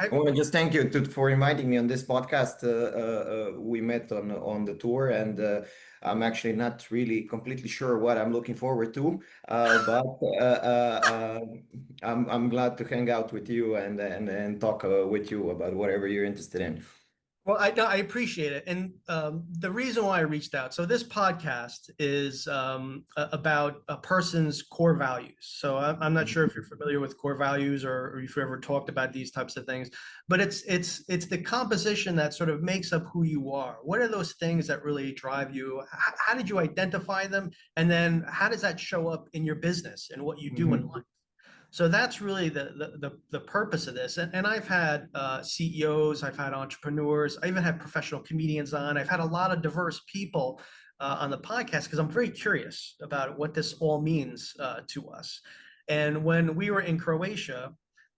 I want to just thank you for inviting me on this podcast. We met on the tour, and I'm actually not really completely sure what I'm looking forward to, but I'm glad to hang out with you and talk with you about whatever you're interested in. Well, no, I appreciate it. And the reason why I reached out, so this podcast is about a person's core values. So I'm not sure if you're familiar with core values or if you've ever talked about these types of things, but it's the composition that sort of makes up who you are. What are those things that really drive you? How did you identify them? And then how does that show up in your business and what you do in life? So that's really the purpose of this. And I've had CEOs, I've had entrepreneurs, I even had professional comedians on. I've had a lot of diverse people on the podcast because I'm very curious about what this all means to us. And when we were in Croatia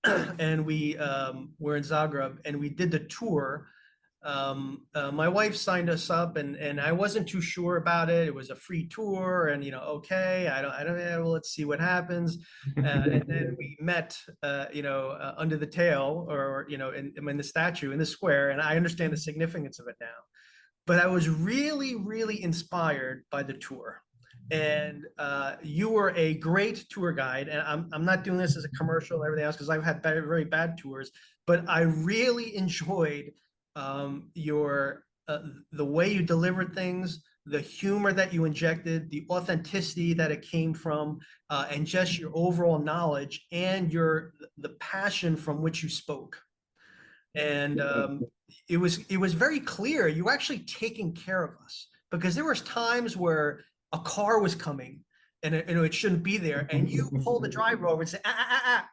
and we were in Zagreb and we did the tour, my wife signed us up and I wasn't too sure about it. It was a free tour and, okay, I don't know, well, let's see what happens. And then we met, under the tail or, in the statue in the square. And I understand the significance of it now, but I was really, really inspired by the tour. And you were a great tour guide. And I'm not doing this as a commercial and everything else because I've had very bad tours, but I really enjoyed your the way you delivered things, the humor that you injected, the authenticity that it came from, and just your overall knowledge and the passion from which you spoke. And it was very clear you were actually taking care of us because there was times where a car was coming and it shouldn't be there, and you pulled the driver over and said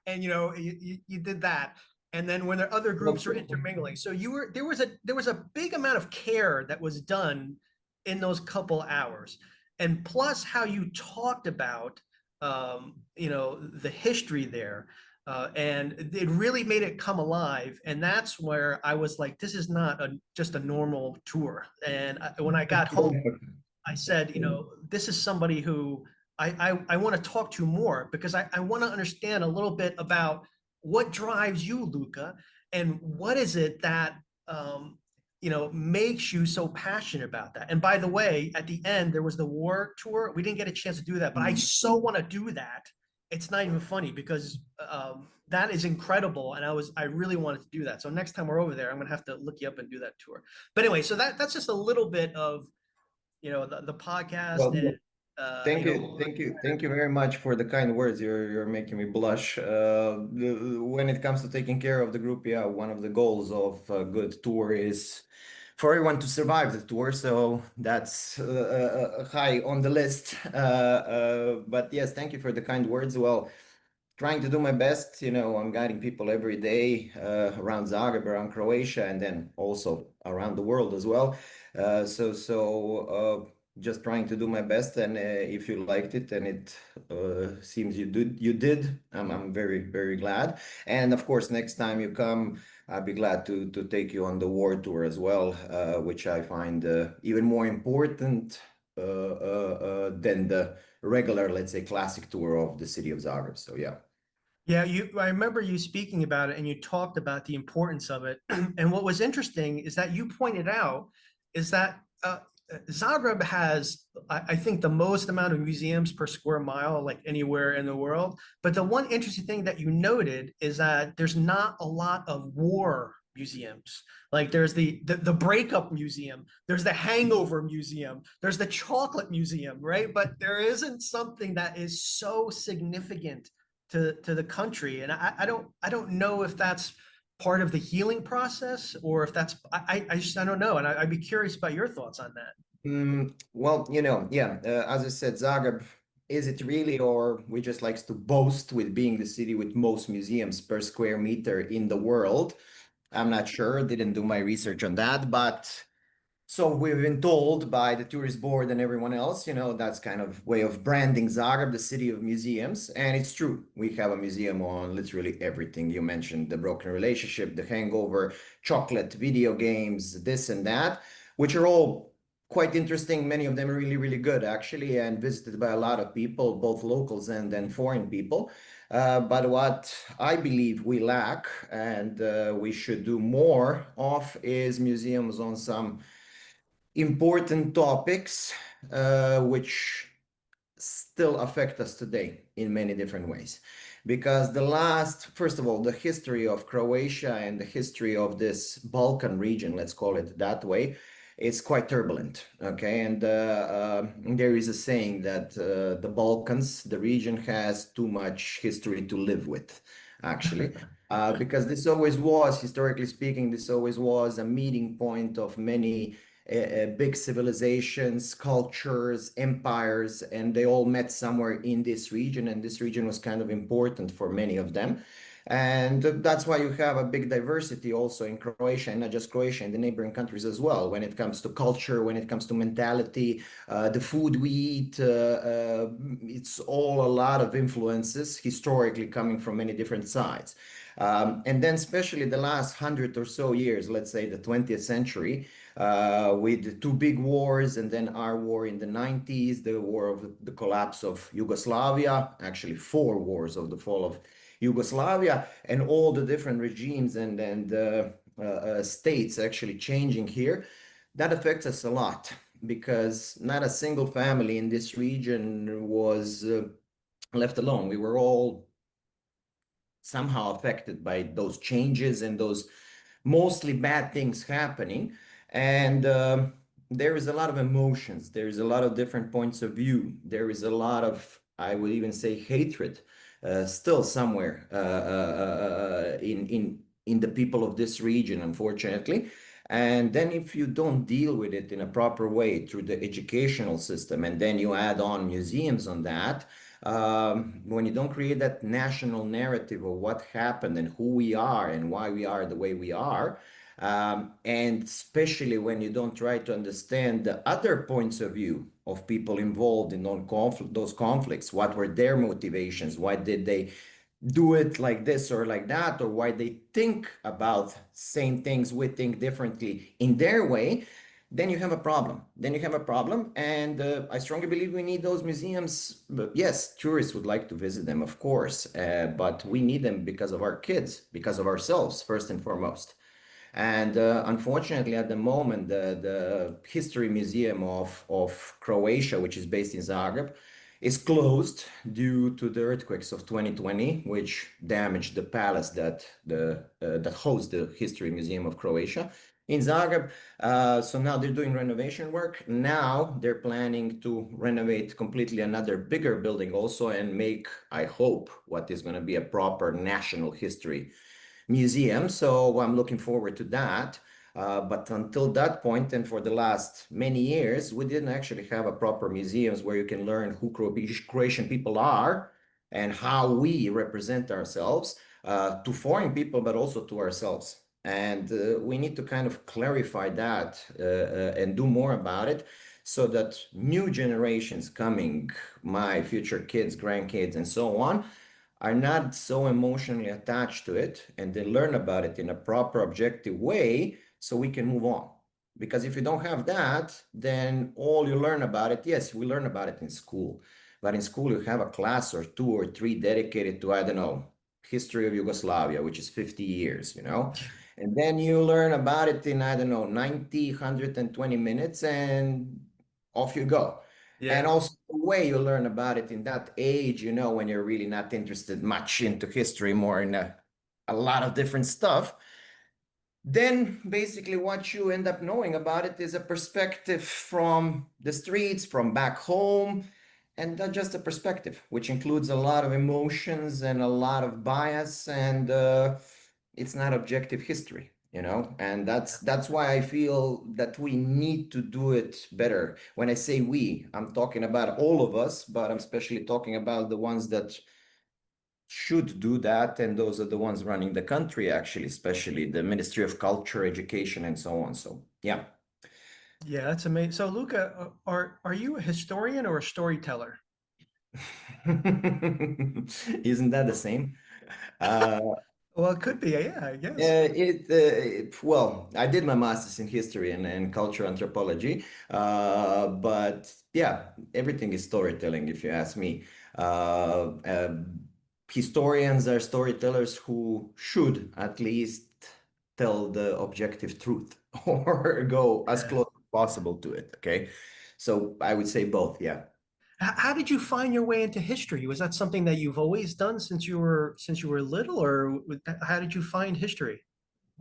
and you did that. And then when the other groups are intermingling, so there was a big amount of care that was done in those couple hours, and plus how you talked about the history there, and it really made it come alive. And that's where I was like, this is not just a normal tour. And when I got home, I said, this is somebody who I want to talk to more because I want to understand a little bit about what drives you, Luka, and what is it that makes you so passionate about that? And by the way, at the end there was the war tour. We didn't get a chance to do that, but I so want to do that. It's not even funny because that is incredible, and I really wanted to do that. So next time we're over there, I'm gonna have to look you up and do that tour. But anyway, so that's just a little bit of the podcast. Well, and thank you very much for the kind words. You're making me blush. When it comes to taking care of the group, yeah, one of the goals of a good tour is for everyone to survive the tour. So that's high on the list. But yes, thank you for the kind words. Well, trying to do my best. I'm guiding people every day around Zagreb, around Croatia, and then also around the world as well. Just trying to do my best, and if you liked it, and it seems you did. I'm very glad. And of course, next time you come, I'd be glad to take you on the war tour as well, which I find even more important than the regular, let's say, classic tour of the city of Zagreb. So yeah. Yeah, I remember you speaking about it and you talked about the importance of it. And what was interesting is that you pointed out is that Zagreb has, I think, the most amount of museums per square mile, like anywhere in the world. But the one interesting thing that you noted is that there's not a lot of war museums. Like there's the breakup museum, there's the hangover museum, there's the chocolate museum, right? But there isn't something that is so significant to the country. And I don't know if that's part of the healing process or if that's I don't know. And I'd be curious about your thoughts on that. Well, yeah, as I said, Zagreb, is it really, or we just likes to boast with being the city with most museums per square meter in the world? I'm not sure, didn't do my research on that, but so we've been told by the tourist board and everyone else, that's kind of way of branding Zagreb, the city of museums. And it's true. We have a museum on literally everything. You mentioned the broken relationship, the hangover, chocolate, video games, this and that, which are all quite interesting. Many of them are really good, actually, and visited by a lot of people, both locals and then foreign people. But what I believe we lack and we should do more of is museums on some important topics which still affect us today in many different ways. Because first of all, the history of Croatia and the history of this Balkan region, let's call it that way, is quite turbulent. Okay. And there is a saying that the Balkans, the region, has too much history to live with, actually. Because this always was, historically speaking, this always was a meeting point of many big civilizations, cultures, empires, and they all met somewhere in this region. And this region was kind of important for many of them. And that's why you have a big diversity also in Croatia, and not just Croatia, in the neighboring countries as well, when it comes to culture, when it comes to mentality, the food we eat. It's all a lot of influences historically coming from many different sides. And then, especially the last 100 or so years, let's say the 20th century, with the two big wars and then our war in the 90s, the war of the collapse of Yugoslavia, actually four wars of the fall of Yugoslavia, and all the different regimes and states actually changing here. That affects us a lot because not a single family in this region was left alone. We were all somehow affected by those changes and those mostly bad things happening. And there is a lot of emotions. There is a lot of different points of view. There is a lot of, I would even say, hatred still somewhere in the people of this region, unfortunately. And then if you don't deal with it in a proper way through the educational system, and then you add on museums on that, when you don't create that national narrative of what happened and who we are and why we are the way we are, and especially when you don't try to understand the other points of view of people involved in those conflicts, what were their motivations, why did they do it like this or like that, or why they think about same things we think differently in their way, then you have a problem. Then you have a problem. And I strongly believe we need those museums. But yes, tourists would like to visit them, of course, but we need them because of our kids, because of ourselves, first and foremost. And unfortunately, at the moment, the History Museum of Croatia, which is based in Zagreb, is closed due to the earthquakes of 2020, which damaged the palace that hosts the History Museum of Croatia in Zagreb. So now they're doing renovation work. Now they're planning to renovate completely another bigger building also and make, I hope, what is going to be a proper national history museum. So I'm looking forward to that. But until that point, and for the last many years, we didn't actually have a proper museums where you can learn who Croatian people are and how we represent ourselves to foreign people, but also to ourselves. And we need to kind of clarify that and do more about it so that new generations coming, my future kids, grandkids, and so on, are not so emotionally attached to it and they learn about it in a proper objective way so we can move on. Because if you don't have that, then all you learn about it, yes, we learn about it in school, but in school you have a class or two or three dedicated to, I don't know, history of Yugoslavia, which is 50 years, and then you learn about it in, I don't know, 90, 120 minutes and off you go. And Yeah. also the way you learn about it in that age, when you're really not interested much into history, more in a lot of different stuff, then basically what you end up knowing about it is a perspective from the streets, from back home, and not just a perspective, which includes a lot of emotions and a lot of bias, and it's not objective history, and that's why I feel that we need to do it better. When I say we, I'm talking about all of us, but I'm especially talking about the ones that should do that, and those are the ones running the country, actually, especially the Ministry of Culture, Education, and so on. So yeah. Yeah, that's amazing. So Luca, are you a historian or a storyteller? Isn't that the same? uh Well, it could be. Yeah, I guess. well, I did my master's in history and cultural anthropology, but yeah, everything is storytelling, if you ask me. historians are storytellers who should at least tell the objective truth or go as Yeah. close as possible to it. Okay. So I would say both. Yeah. How did you find your way into history? Was that something that you've always done since you were little, or how did you find history?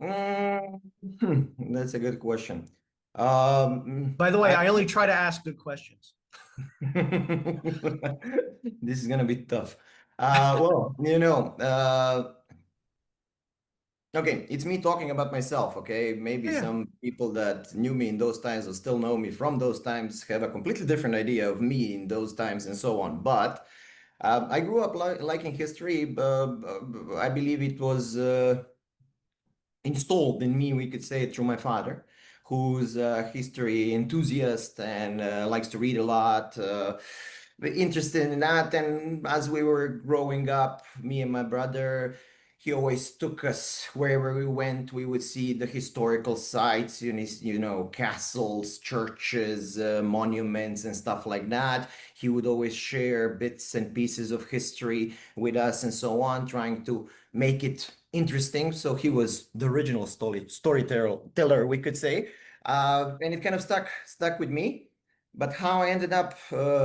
That's a good question. By the way, I I only try to ask good questions. this is gonna be tough. Well, okay, it's me talking about myself, okay? Maybe Yeah. some people that knew me in those times or still know me from those times have a completely different idea of me in those times and so on. But I grew up liking history. I believe it was installed in me, we could say, through my father, who's a history enthusiast and likes to read a lot, interested in that. And as we were growing up, me and my brother, he always took us wherever we went. We would see the historical sites, castles, churches, monuments, and stuff like that. He would always share bits and pieces of history with us and so on, trying to make it interesting. So he was the original storyteller, we could say, and it kind of stuck with me. But how I ended up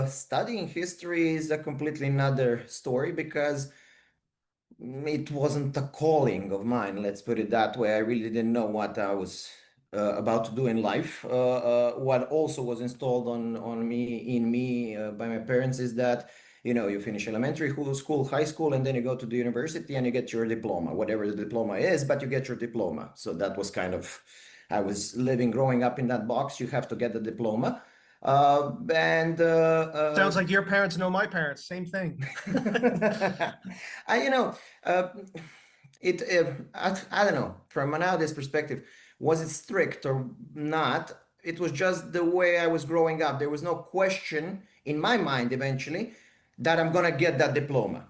studying history is a completely another story because it wasn't a calling of mine, let's put it that way. I really didn't know what I was about to do in life. What also was installed on me by my parents is that you finish elementary school, high school, and then you go to the university and you get your diploma, whatever the diploma is, but you get your diploma. So that was kind of, I was growing up in that box. You have to get the diploma. And Sounds like your parents know my parents. Same thing. I, you know, uh, I don't know, from an nowadays perspective, was it strict or not? It was just the way I was growing up. There was no question in my mind eventually that I'm gonna get that diploma,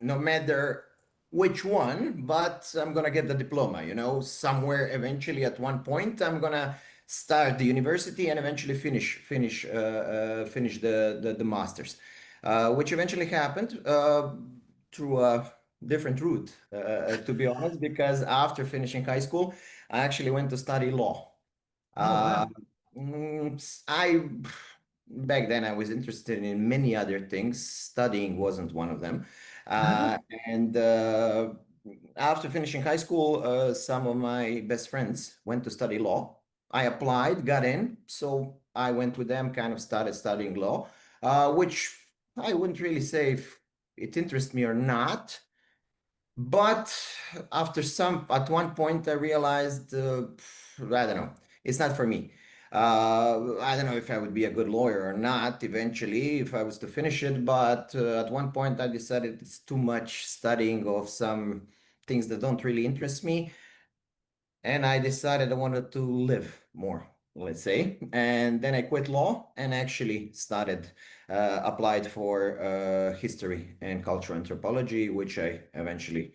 no matter which one, but I'm gonna get the diploma, somewhere eventually at one point I'm gonna start the university and eventually finish the masters, which eventually happened through a different route, to be honest, because after finishing high school, I actually went to study law. Oh, Uh, wow. I back then I was interested in many other things. Studying wasn't one of them. Uh-huh. And After finishing high school, some of my best friends went to study law. I applied, got in, so I went with them, kind of started studying law, which I wouldn't really say if it interests me or not. But at one point, I realized, I don't know, it's not for me. I don't know if I would be a good lawyer or not eventually if I was to finish it, but at one point I decided it's too much studying of some things that don't really interest me. And I decided I wanted to live more, let's say. And then I quit law and actually applied for history and cultural anthropology, which I eventually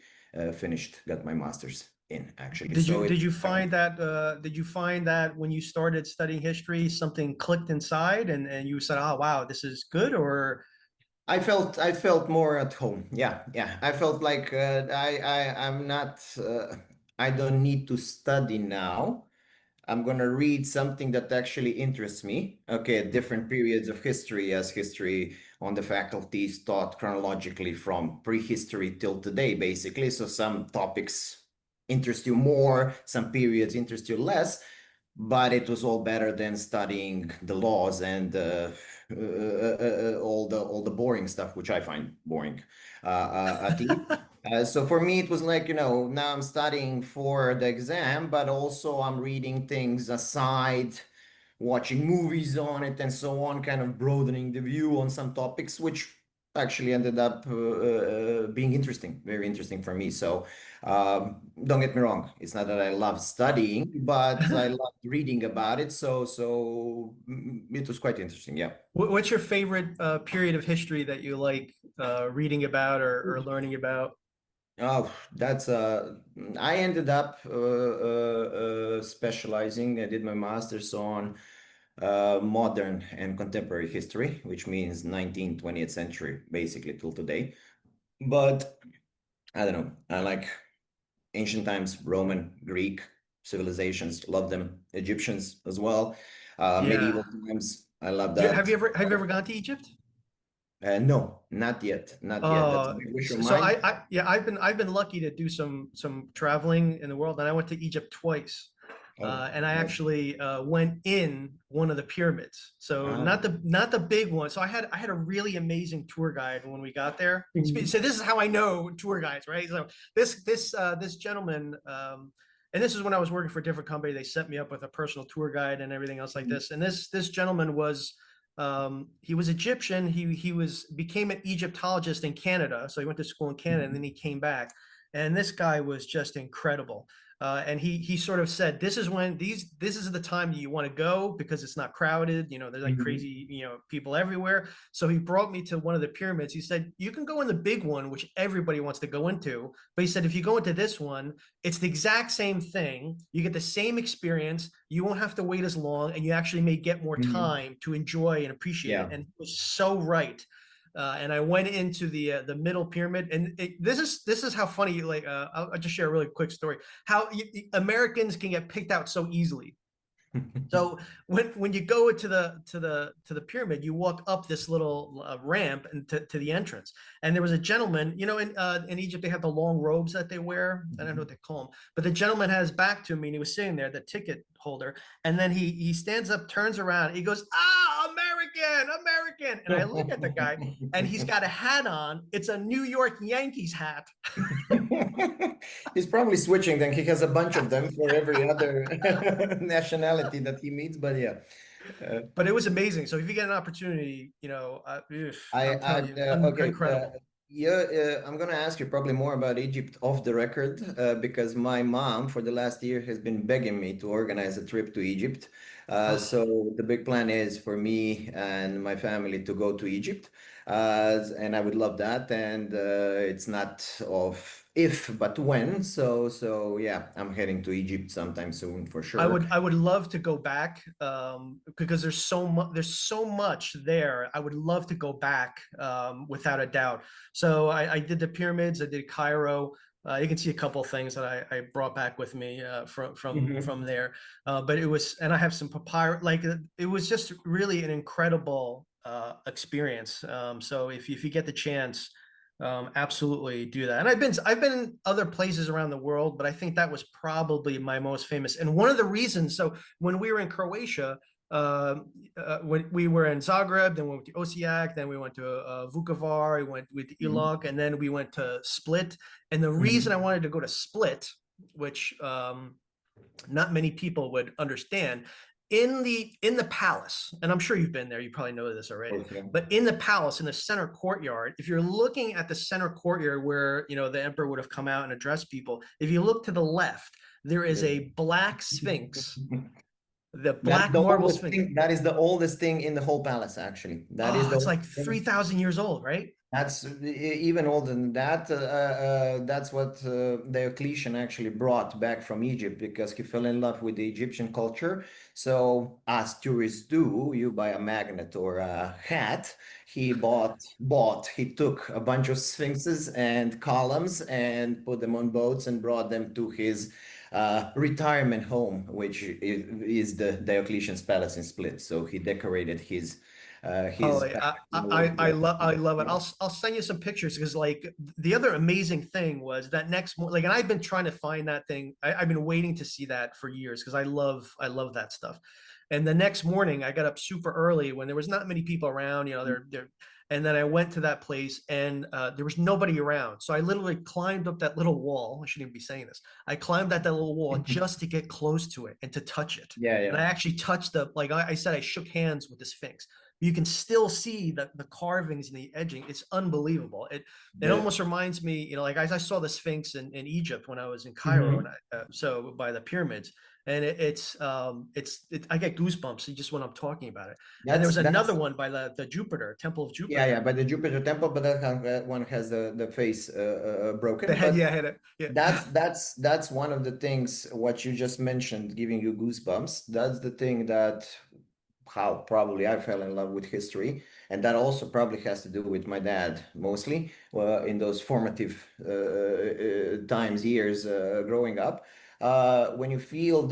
finished, got my master's in actually. Did you So it did you find that when you started studying history, something clicked inside and you said, "Oh, wow, this is good," or I felt more at home. Yeah, yeah. I felt like I'm not. I don't need to study now. I'm going to read something that actually interests me. Okay, different periods of history, as history on the faculty is taught chronologically from prehistory till today, basically. So some topics interest you more, some periods interest you less, but it was all better than studying the laws and all the boring stuff, which I find boring at least. So for me, it was like, now I'm studying for the exam, but also I'm reading things aside, watching movies on it, and so on, kind of broadening the view on some topics, which actually ended up being interesting, very interesting for me. So don't get me wrong, it's not that I love studying, but I love reading about it. So it was quite interesting. Yeah. what's your favorite period of history that you like reading about or learning about? Oh, I ended up specializing. I did my master's on modern and contemporary history, which means 19th, 20th century, basically till today. But I don't know. I like ancient times, Roman, Greek civilizations, love them. Egyptians as well. Yeah. Medieval times, I love Have that. you ever gone to Egypt? No, not yet, not yet. That's a big wish of So mine. yeah, I've been lucky to do some traveling in the world, and I went to Egypt twice. Oh, And I nice. actually went in one of the pyramids. So Ah. not the big one. So I had a really amazing tour guide when we got there. So this is how I know tour guides, right? So this gentleman, and this is when I was working for a different company. They set me up with a personal tour guide and everything else like this. And this gentleman was he was Egyptian. He was became an Egyptologist in Canada. So he went to school in Canada and then he came back. And this guy was just incredible. And he sort of said, this is when this is the time that you want to go because it's not crowded. You know, there's like Mhm. crazy, you know, people everywhere. So he brought me to one of the pyramids. He said, you can go in the big one, which everybody wants to go into. But he said, if you go into this one, it's the exact same thing. You get the same experience. You won't have to wait as long, and you actually may get more Mhm. time to enjoy and appreciate it. Yeah. And he was so right. And I went into the middle pyramid, and this is how funny. Like, I'll just share a really quick story. How Americans can get picked out so easily. So when you go into the pyramid, you walk up this little ramp and to the entrance. And there was a gentleman, you know, in Egypt they have the long robes that they wear. I don't know what they call them, but the gentleman had his back to me and he was sitting there, the ticket holder. And then he stands up, turns around, he goes, "Ah, American, American!" And I look at the guy, and he's got a hat on. It's a New York Yankees hat. He's probably switching then. He has a bunch of them for every other nationality that he meets. But yeah, uh, But it was amazing. So if you get an opportunity, you know, I'm telling you, okay. incredible. Yeah, I'm gonna ask you probably more about Egypt off the record because my mom for the last year has been begging me to organize a trip to Egypt. Oh, So the big plan is for me and my family to go to Egypt, and I would love that. And it's not of if but when. So yeah, I'm heading to Egypt sometime soon for sure. I would love to go back because there's so much there. I would love to go back without a doubt. So I did the pyramids. I did Cairo. You can see a couple of things that I brought back with me Mhm. from there. But it was, and I have some papyrus. Like it was just really an incredible experience. So if you get the chance, absolutely do that. And I've been in other places around the world, but I think that was probably my most famous. And one of the reasons, so when we were in Croatia, when we were in Zagreb, then we went to Osijek, then we went to Vukovar, we went with Mhm. Ilok, and then we went to Split. And the reason I Mhm. wanted to go to Split, which not many people would understand, in the palace, and I'm sure you've been there, you probably know this already, Of course, yeah. but in the palace, in the center courtyard, if you're looking at the center courtyard where, you know, the emperor would have come out and addressed people, if you look to the left, there is There's- a black sphinx, the That's black the marble oldest sphinx. thing. That is the oldest thing in the whole palace, actually. That is Oh, the it's oldest like thing. 3,000 years old, right? That's even older than that. That's what Diocletian actually brought back from Egypt because he fell in love with the Egyptian culture. So, as tourists do, you buy a magnet or a hat. He took a bunch of sphinxes and columns and put them on boats and brought them to his retirement home, which is the Diocletian's palace in Split. So he decorated Oh, his palace in a way to I love it. yeah. I'll send you some pictures because like the other amazing thing was that next morning, like, and I've been trying to find that thing. I've been waiting to see that for years because I love that stuff. And the next morning, I got up super early when there was not many people around. You know, and then I went to that place and there was nobody around. So I literally climbed up that little wall. I shouldn't even be saying this. I climbed that little wall just to get close to it and to touch it. Yeah, And yeah. I actually touched like I said, I shook hands with the Sphinx. You can still see the carvings and the edging. It's unbelievable. It The almost reminds me, you know, like I saw the Sphinx in Egypt when I was in Cairo, and Mhm. so by the pyramids, and I get goosebumps just when I'm talking about it. And there was another that's one by the Jupiter, Temple of yeah, yeah, Jupiter. by the Jupiter temple, but that one has the face The broken. head, But yeah, head, yeah. that's one of the things what you just mentioned, giving you goosebumps. That's the thing that how probably I fell in love with history. And that also probably has to do with my dad, mostly in those formative times, years growing up. When you feel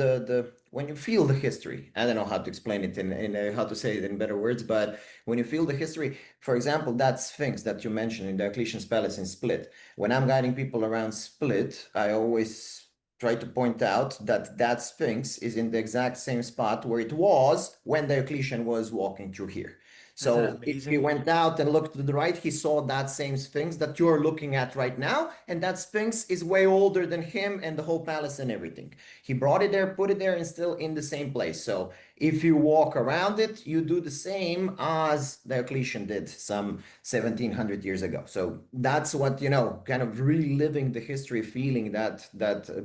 when you feel the history, I don't know how to explain it in how to say it in better words, but when you feel the history, for example, that Sphinx that you mentioned in Diocletian's Palace in Split, when I'm guiding people around Split, I always try to point out that that Sphinx is in the exact same spot where it was when Diocletian was walking through here. Isn't that So if he amazing? went out and looked to the right, he saw that same Sphinx that you're looking at right now. And that Sphinx is way older than him and the whole palace and everything. He brought it there, put it there, and still in the same place. So if you walk around it, you do the same as Diocletian did some 1700 years ago. So that's what, kind of reliving the history, feeling that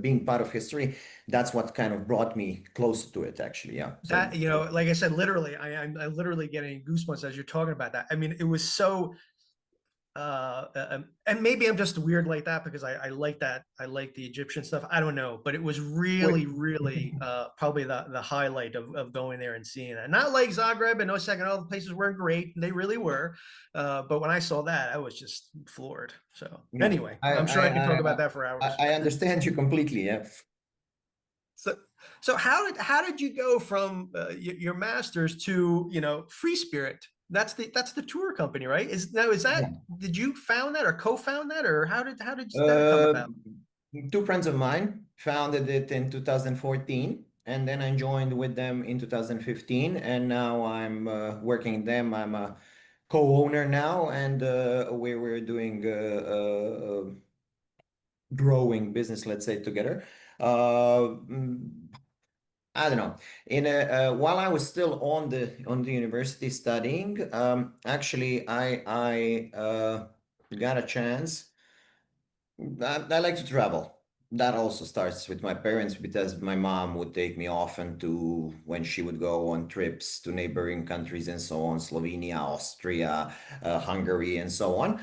being part of history, that's what kind of brought me closer to it, actually. Yeah. So That, like I said, literally, I'm literally getting goosebumps as you're talking about that. I mean, it was so and maybe I'm just weird like that because I like that. I like the Egyptian stuff. I don't know, but it was wait. really, really probably the highlight of going there and seeing that. Not like Zagreb and no second, all the places were great. They really were. But when I saw that, I was just floored. So Yeah, anyway, I'm sure I could talk about that for hours. I understand you completely. Yeah. So, so how did you go from your master's to Free Spirit? That's the tour company, right? Is that Yeah. did you found that or co-found that or how did that come Uh, about? Two friends of mine founded it in 2014, and then I joined with them in 2015, and now I'm working them. I'm a co-owner now, and we're doing growing business, let's say, together. I don't know. While I was still on the university studying, actually, I got a chance. I like to travel. That also starts with my parents because my mom would take me often to when she would go on trips to neighboring countries and so on, Slovenia, Austria, Hungary, and so on.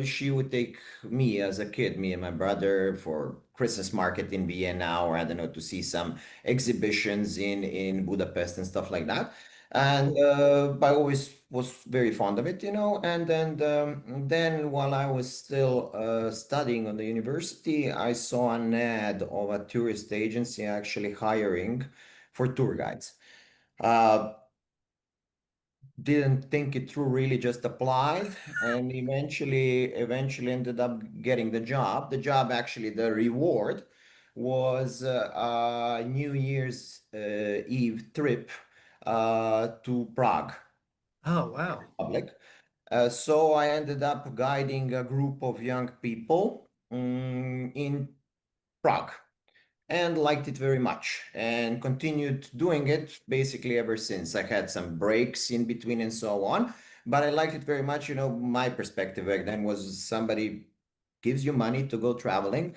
She would take me as a kid, me and my brother, for Christmas market in Vienna, or I don't know, to see some exhibitions in Budapest and stuff like that. And Cool. I always was very fond of it, then while I was still studying on the university, I saw an ad of a tourist agency actually hiring for tour guides. Uh, didn't think it through, really just applied, and eventually ended up getting the job. The job, actually, the reward was a New Year's Eve trip to Prague, Oh, wow. public. So I ended up guiding a group of young people in Prague, and liked it very much and continued doing it basically ever since. I had some breaks in between and so on, but I liked it very much. My perspective back then was somebody gives you money to go traveling,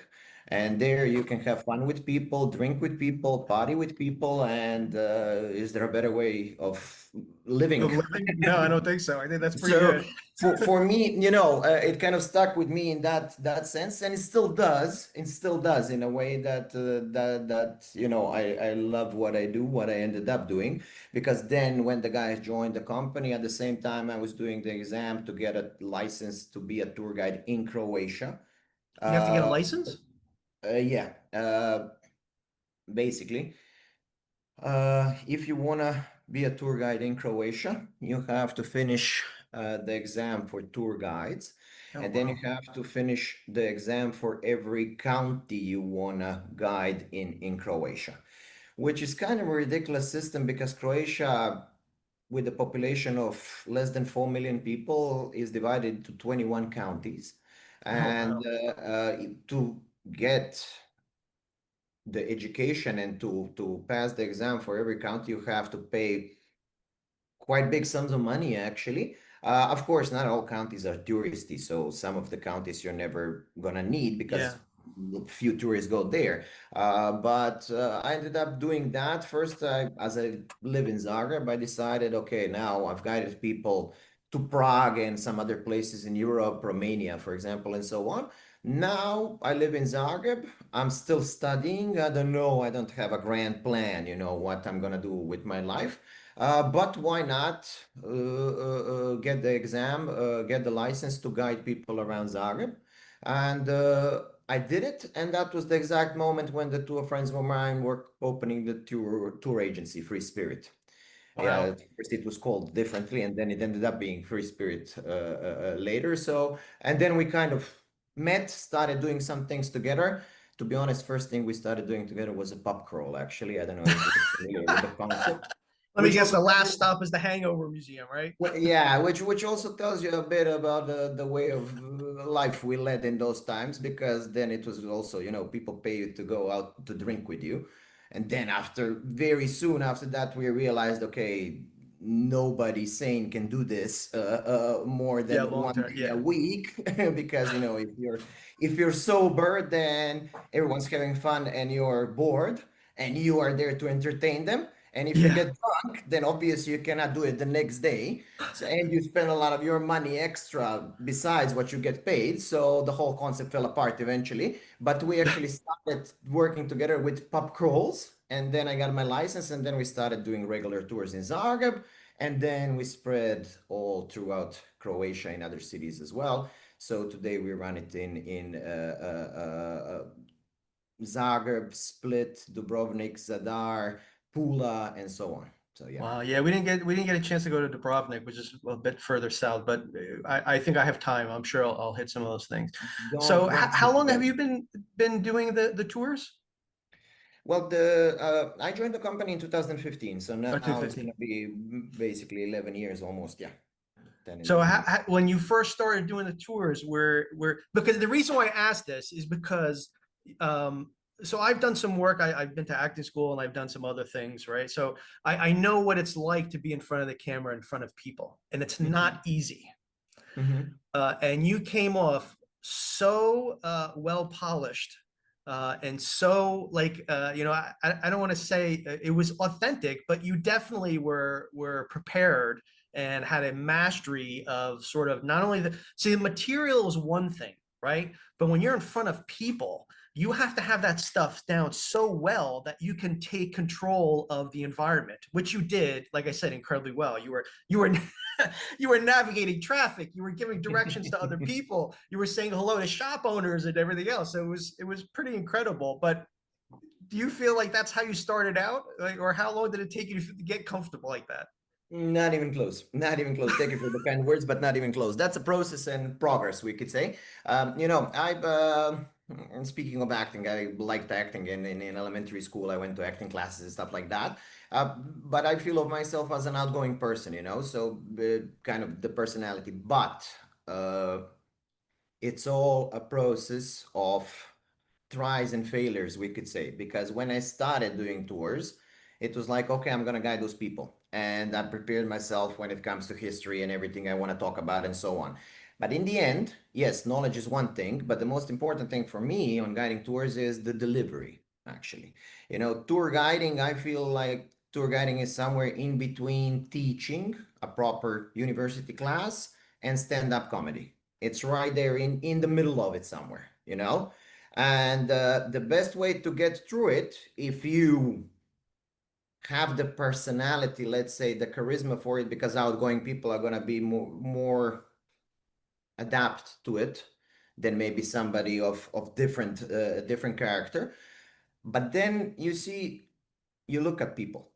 and there you can have fun with people, drink with people, party with people, and is there a better way of Of living? living? No, I don't think so. I think that's pretty So good. for me, it kind of stuck with me in that sense, and it still does. It still does in a way that I love what I do, what I ended up doing, because then when the guys joined the company, at the same time I was doing the exam to get a license to be a tour guide in Croatia. You have to get a Uh, license? yeah, basically. If you want to be a tour guide in Croatia, you have to finish the exam for tour guides, Oh, and then you wow. have to finish the exam for every county you want to guide in Croatia, which is kind of a ridiculous system because Croatia, with a population of less than 4 million people, is divided into 21 counties. Oh, And wow. to get the education and to pass the exam for every county, you have to pay quite big sums of money, actually. Of course, not all counties are touristy, so some of the counties you're never gonna need Yeah. because few tourists go there. But I ended up doing that first. As I live in Zagreb, I decided, okay, now I've guided people to Prague and some other places in Europe, Romania, for example, and so on. Now I live in Zagreb. I'm still studying. I don't know. I don't have a grand plan, what I'm gonna do with my life. But why not get the exam, get the license to guide people around Zagreb? And I did it, and that was the exact moment when the two friends of mine were opening the tour agency, Free Spirit. Yeah, Wow. at first it was called differently, and then it ended up being Free Spirit later. So, and then we kind of met, started doing some things together. To be honest, first thing we started doing together was a pub crawl, actually. I don't know if you're familiar with the concept, Let me which guess, also the tells last you, stop is the Hangover Museum, right? yeah, which also tells you a bit about the way of life we led in those times, because then it was also, people pay you to go out to drink with you. And then very soon after that, we realized, okay, nobody sane can do this more Yeah, than long one term. day a Yeah. week, because if you're sober, then everyone's having fun and you're bored, and you are there to entertain them. And if you Yeah. get drunk, then obviously you cannot do it the next day. So, and you spend a lot of your money extra besides what you get paid. So the whole concept fell apart eventually. But we actually started working together with pub crawls. And then I got my license, and then we started doing regular tours in Zagreb. And then we spread all throughout Croatia and other cities as well. So today we run it in Zagreb, Split, Dubrovnik, Zadar, Pula, and so on. So yeah. Wow. Yeah, we didn't get a chance to go to Dubrovnik, which is a bit further south, but I think I have time. I'm sure I'll hit some of those things. So Don't how long have hesitate. you been doing the tours? Well, I joined the company in 2015, so Or now it's 215. gonna be basically 11 years almost. Yeah, 10 in So 10 years. when you first started doing the tours, where because the reason why I asked this is because um, so I've done some work. I've been to acting school and I've done some other things, right? So I know what it's like to be in front of the camera, in front of people, and it's not Mhm. easy. Mhm. And you came off so well polished and so like I don't want to say it was authentic, but you definitely were prepared and had a mastery of sort of not only the material is one thing, right? But when you're in front of people, you have to have that stuff down so well that you can take control of the environment, which you did, like I said, incredibly well. You were you were navigating traffic, you were giving directions to other people, you were saying hello to shop owners and everything else. So it was pretty incredible. But do you feel like that's how you started out, like, or how long did it take you to get comfortable like that? Not even close. Not even close. Thank you for the kind words, but not even close. That's a process and progress, we could say. I've speaking of acting, I liked acting in elementary school. I went to acting classes and stuff like that. But I feel of myself as an outgoing person, so kind of the personality. But uh, it's all a process of tries and failures, we could say, because when I started doing tours, it was like, okay, I'm gonna guide those people, and I prepared myself when it comes to history and everything I want to talk about and so on. But in the end, yes, knowledge is one thing, but the most important thing for me on guiding tours is the delivery, actually. Tour guiding, I feel like tour guiding is somewhere in between teaching a proper university class and stand-up comedy. It's right there in the middle of it somewhere. And the best way to get through it, if you have the personality, let's say the charisma for it, because outgoing people are going to be more adapt to it than maybe somebody of different character. But then you look at people.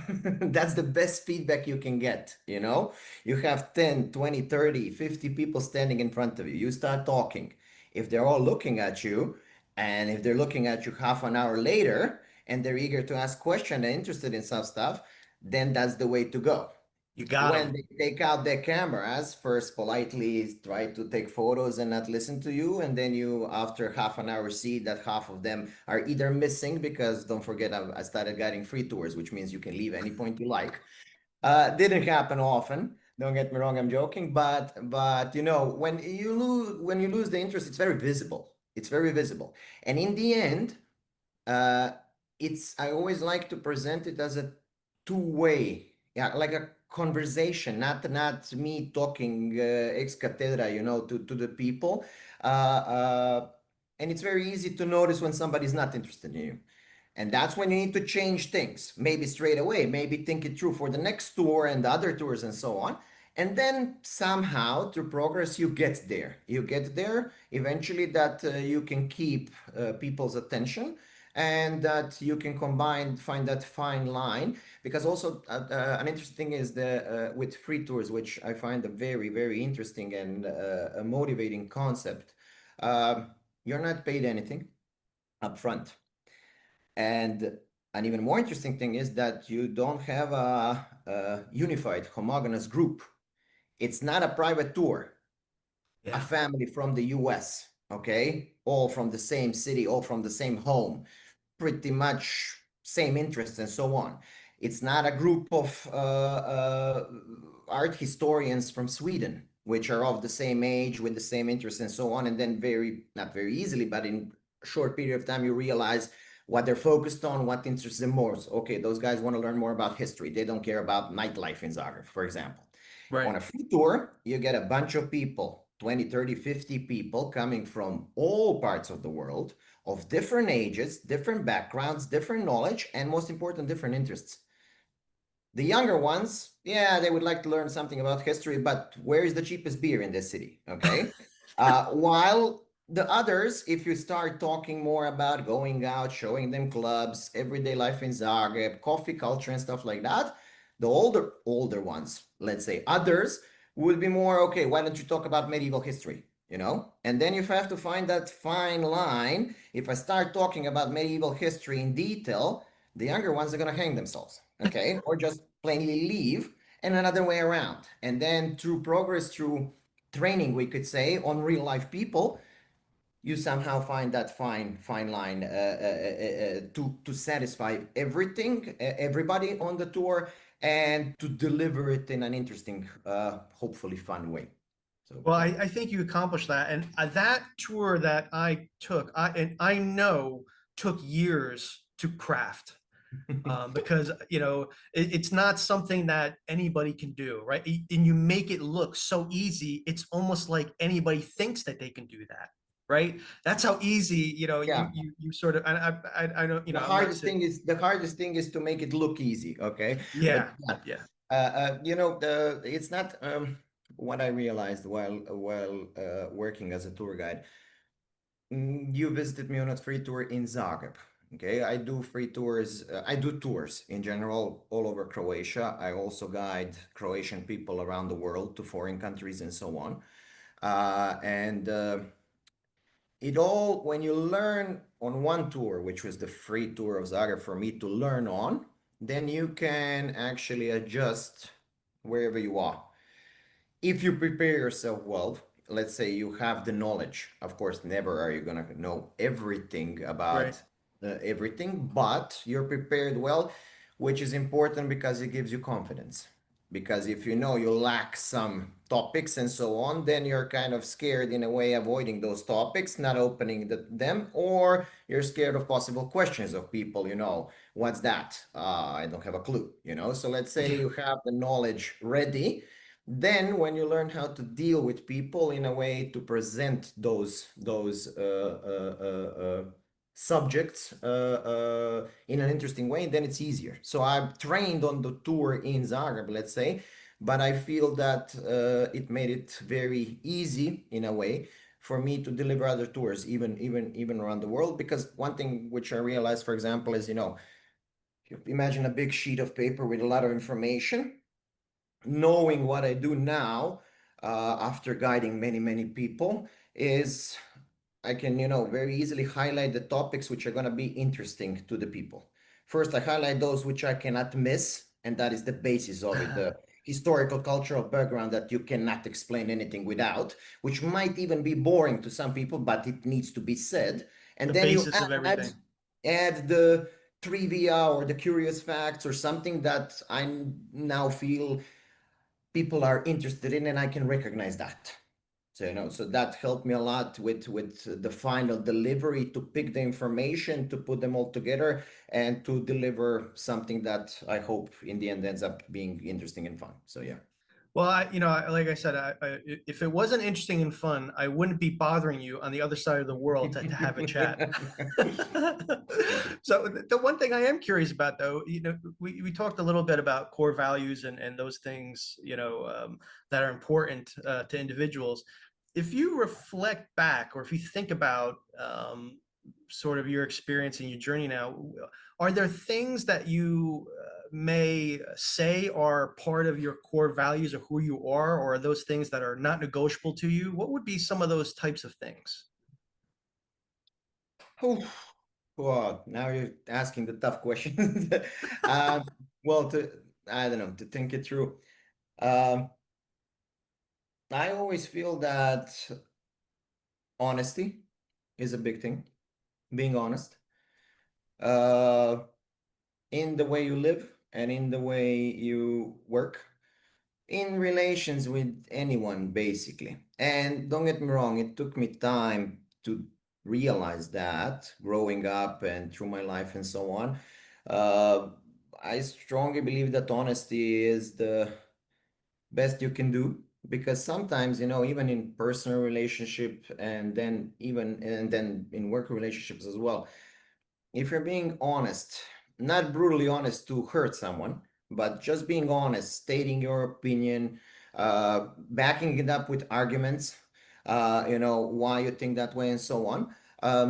That's the best feedback you can get. You have 10, 20, 30, 50 people standing in front of you. You start talking. If they're all looking at you, and if they're looking at you half an hour later, and they're eager to ask questions and interested in some stuff, then that's the way to go. You got When them. they take out their cameras, first politely try to take photos and not listen to you, and then you, after half an hour, see that half of them are either missing, because don't forget, I started guiding free tours, which means you can leave any point you like. Didn't happen often. Don't get me wrong, I'm joking, but when you lose the interest, it's very visible. It's very visible, and in the end, uh, I always like to present it as a two-way Yeah, like a conversation, not me talking ex cathedra, to the people. And it's very easy to notice when somebody's not interested in you. And that's when you need to change things, maybe straight away, maybe think it through for the next tour and the other tours and so on. And then somehow through progress, you get there. You get there eventually that you can keep people's attention and that you can find that fine line. Because also an interesting thing is with free tours, which I find a very, very interesting and a motivating concept. Uh, you're not paid anything upfront. And an even more interesting thing is that you don't have a unified, homogeneous group. It's not a private tour, a Yeah. family from the US, okay? All from the same city, all from the same home, pretty much same interests and so on. It's not a group of art historians from Sweden, which are of the same age with the same interests and so on. And then not very easily, but in a short period of time, you realize what they're focused on, what interests them most. Okay, those guys want to learn more about history. They don't care about nightlife in Zagreb, for example. On Right. a free tour, you get a bunch of people, 20, 30, 50 people coming from all parts of the world, of different ages, different backgrounds, different knowledge, and most important, different interests. The younger ones, yeah, they would like to learn something about history, but where is the cheapest beer in this city? Okay. While the others, if you start talking more about going out, showing them clubs, everyday life in Zagreb, coffee culture, and stuff like that, the older ones, let's say others, would be more okay. Why don't you talk about medieval history? And then you have to find that fine line. If I start talking about medieval history in detail, the younger ones are going to hang themselves, okay, or just plainly leave, and another way around. And then through progress, through training, we could say, on real life people, you somehow find that fine line to satisfy everybody on the tour, and to deliver it in an interesting, hopefully fun way. So Well, yeah. I think you accomplished that. And that tour that I took, and I know took years to craft, because, it's not something that anybody can do, right? And you make it look so easy. It's almost like anybody thinks that they can do that, right? That's how easy, Yeah. you sort of, I don't, The I'm not hardest sitting. thing is the hardest thing is to make it look easy, okay? But Yeah, yeah, yeah, it's not what I realized while working as a tour guide. You visited me on a free tour in Zagreb. Okay, I do free tours. I do tours in general all over Croatia. I also guide Croatian people around the world to foreign countries and so on. And it all, when you learn on one tour, which was the free tour of Zagreb for me to learn on, then you can actually adjust wherever you are. If you prepare yourself well, let's say you have the knowledge. Of course, never are you going to know everything right. about everything, but you're prepared well, which is important because it gives you confidence. Because if you know you lack some topics and so on, then you're kind of scared in a way, avoiding those topics, not opening them, or you're scared of possible questions of people, what's that? I don't have a clue. So let's say Yeah. you have the knowledge ready, then when you learn how to deal with people in a way to present those subjects in an interesting way, then it's easier. So I've trained on the tour in Zagreb, let's say, but I feel that it made it very easy in a way for me to deliver other tours, even around the world. Because one thing which I realized, for example, is you imagine a big sheet of paper with a lot of information. Knowing what I do now, after guiding many, many people, is I can, very easily highlight the topics which are going to be interesting to the people. First, I highlight those which I cannot miss, and that is the basis of it, the historical cultural background that you cannot explain anything without, which might even be boring to some people, but it needs to be said. And The then you basis of add everything. add the trivia or the curious facts or something that I now feel people are interested in, and I can recognize that. So, so that helped me a lot with the final delivery, to pick the information, to put them all together, and to deliver something that I hope in the end ends up being interesting and fun. So yeah. Well, like I said, if it wasn't interesting and fun, I wouldn't be bothering you on the other side of the world to have a chat. Thank you. So the one thing I am curious about, though, we talked a little bit about core values and those things, that are important to individuals. If you reflect back, or if you think about sort of your experience and your journey now, are there things that you may say are part of your core values of who you are, or are those things that are not negotiable to you? What would be some of those types of things? Oh, well, now you're asking the tough questions. um, well, I don't know, to think it through. Um, I always feel that honesty is a big thing. Being honest, uh, in the way you live and in the way you work, in relations with anyone, basically. And don't get me wrong, it took me time to realize that growing up and through my life and so on. Uh, I strongly believe that honesty is the best you can do, because sometimes, even in personal relationship, and then in work relationships as well, if you're being honest, not brutally honest to hurt someone, but just being honest, stating your opinion, backing it up with arguments, why you think that way and so on.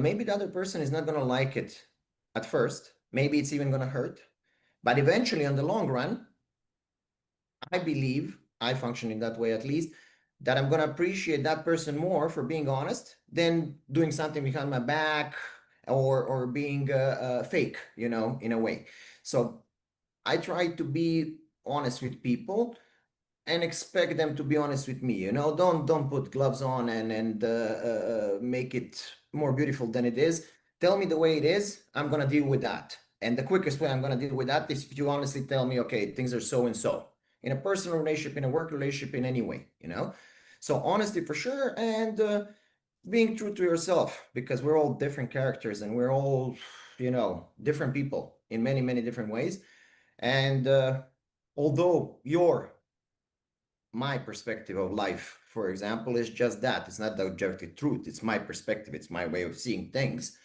Maybe the other person is not going to like it at first. Maybe it's even going to hurt. But eventually, on the long run, I believe, I function in that way at least, that I'm going to appreciate that person more for being honest than doing something behind my back, or being fake, in a way. So I try to be honest with people and expect them to be honest with me. Don't put gloves on and make it more beautiful than it is. Tell me the way it is. I'm gonna deal with that. And the quickest way I'm gonna deal with that is if you honestly tell me, okay, things are so and so. In a personal relationship, in a work relationship, in any way. So honesty for sure, and being true to yourself, because we're all different characters and we're all, different people in many, many different ways. And although my perspective of life, for example, is just that. It's not the objective truth. It's my perspective. It's my way of seeing things.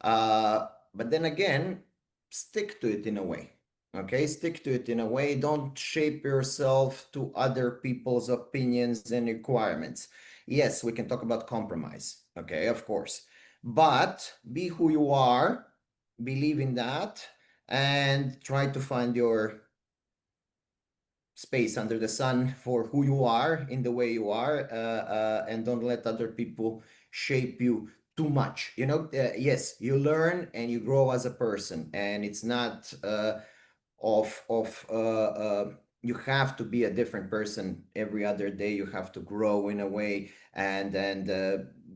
But then again, stick to it in a way. Okay, stick to it in a way. Don't shape yourself to other people's opinions and requirements. Yes, we can talk about compromise. Okay, of course. But be who you are, believe in that, and try to find your space under the sun for who you are in the way you are, and don't let other people shape you too much. Yes, you learn and you grow as a person, and it's not you have to be a different person every other day. You have to grow in a way, and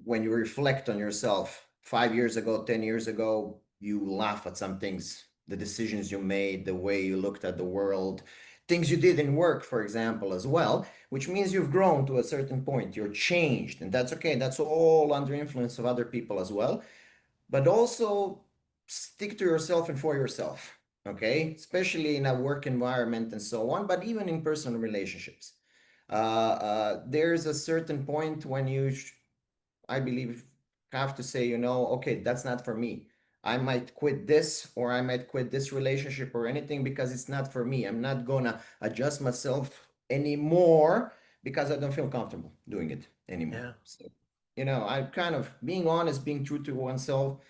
when you reflect on yourself 5 years ago, 10 years ago, you laugh at some things, the decisions you made, the way you looked at the world, things you did in work, for example, as well, which means you've grown to a certain point, you're changed, and that's okay. That's all under influence of other people as well. But also stick to yourself and for yourself, okay? Especially in a work environment and so on, but even in personal relationships. There's a certain point when I believe, have to say, okay, that's not for me. I might quit this, or I might quit this relationship or anything, because it's not for me. I'm not gonna adjust myself anymore because I don't feel comfortable doing it anymore. Yeah. So, I kind of being honest, being true to oneself,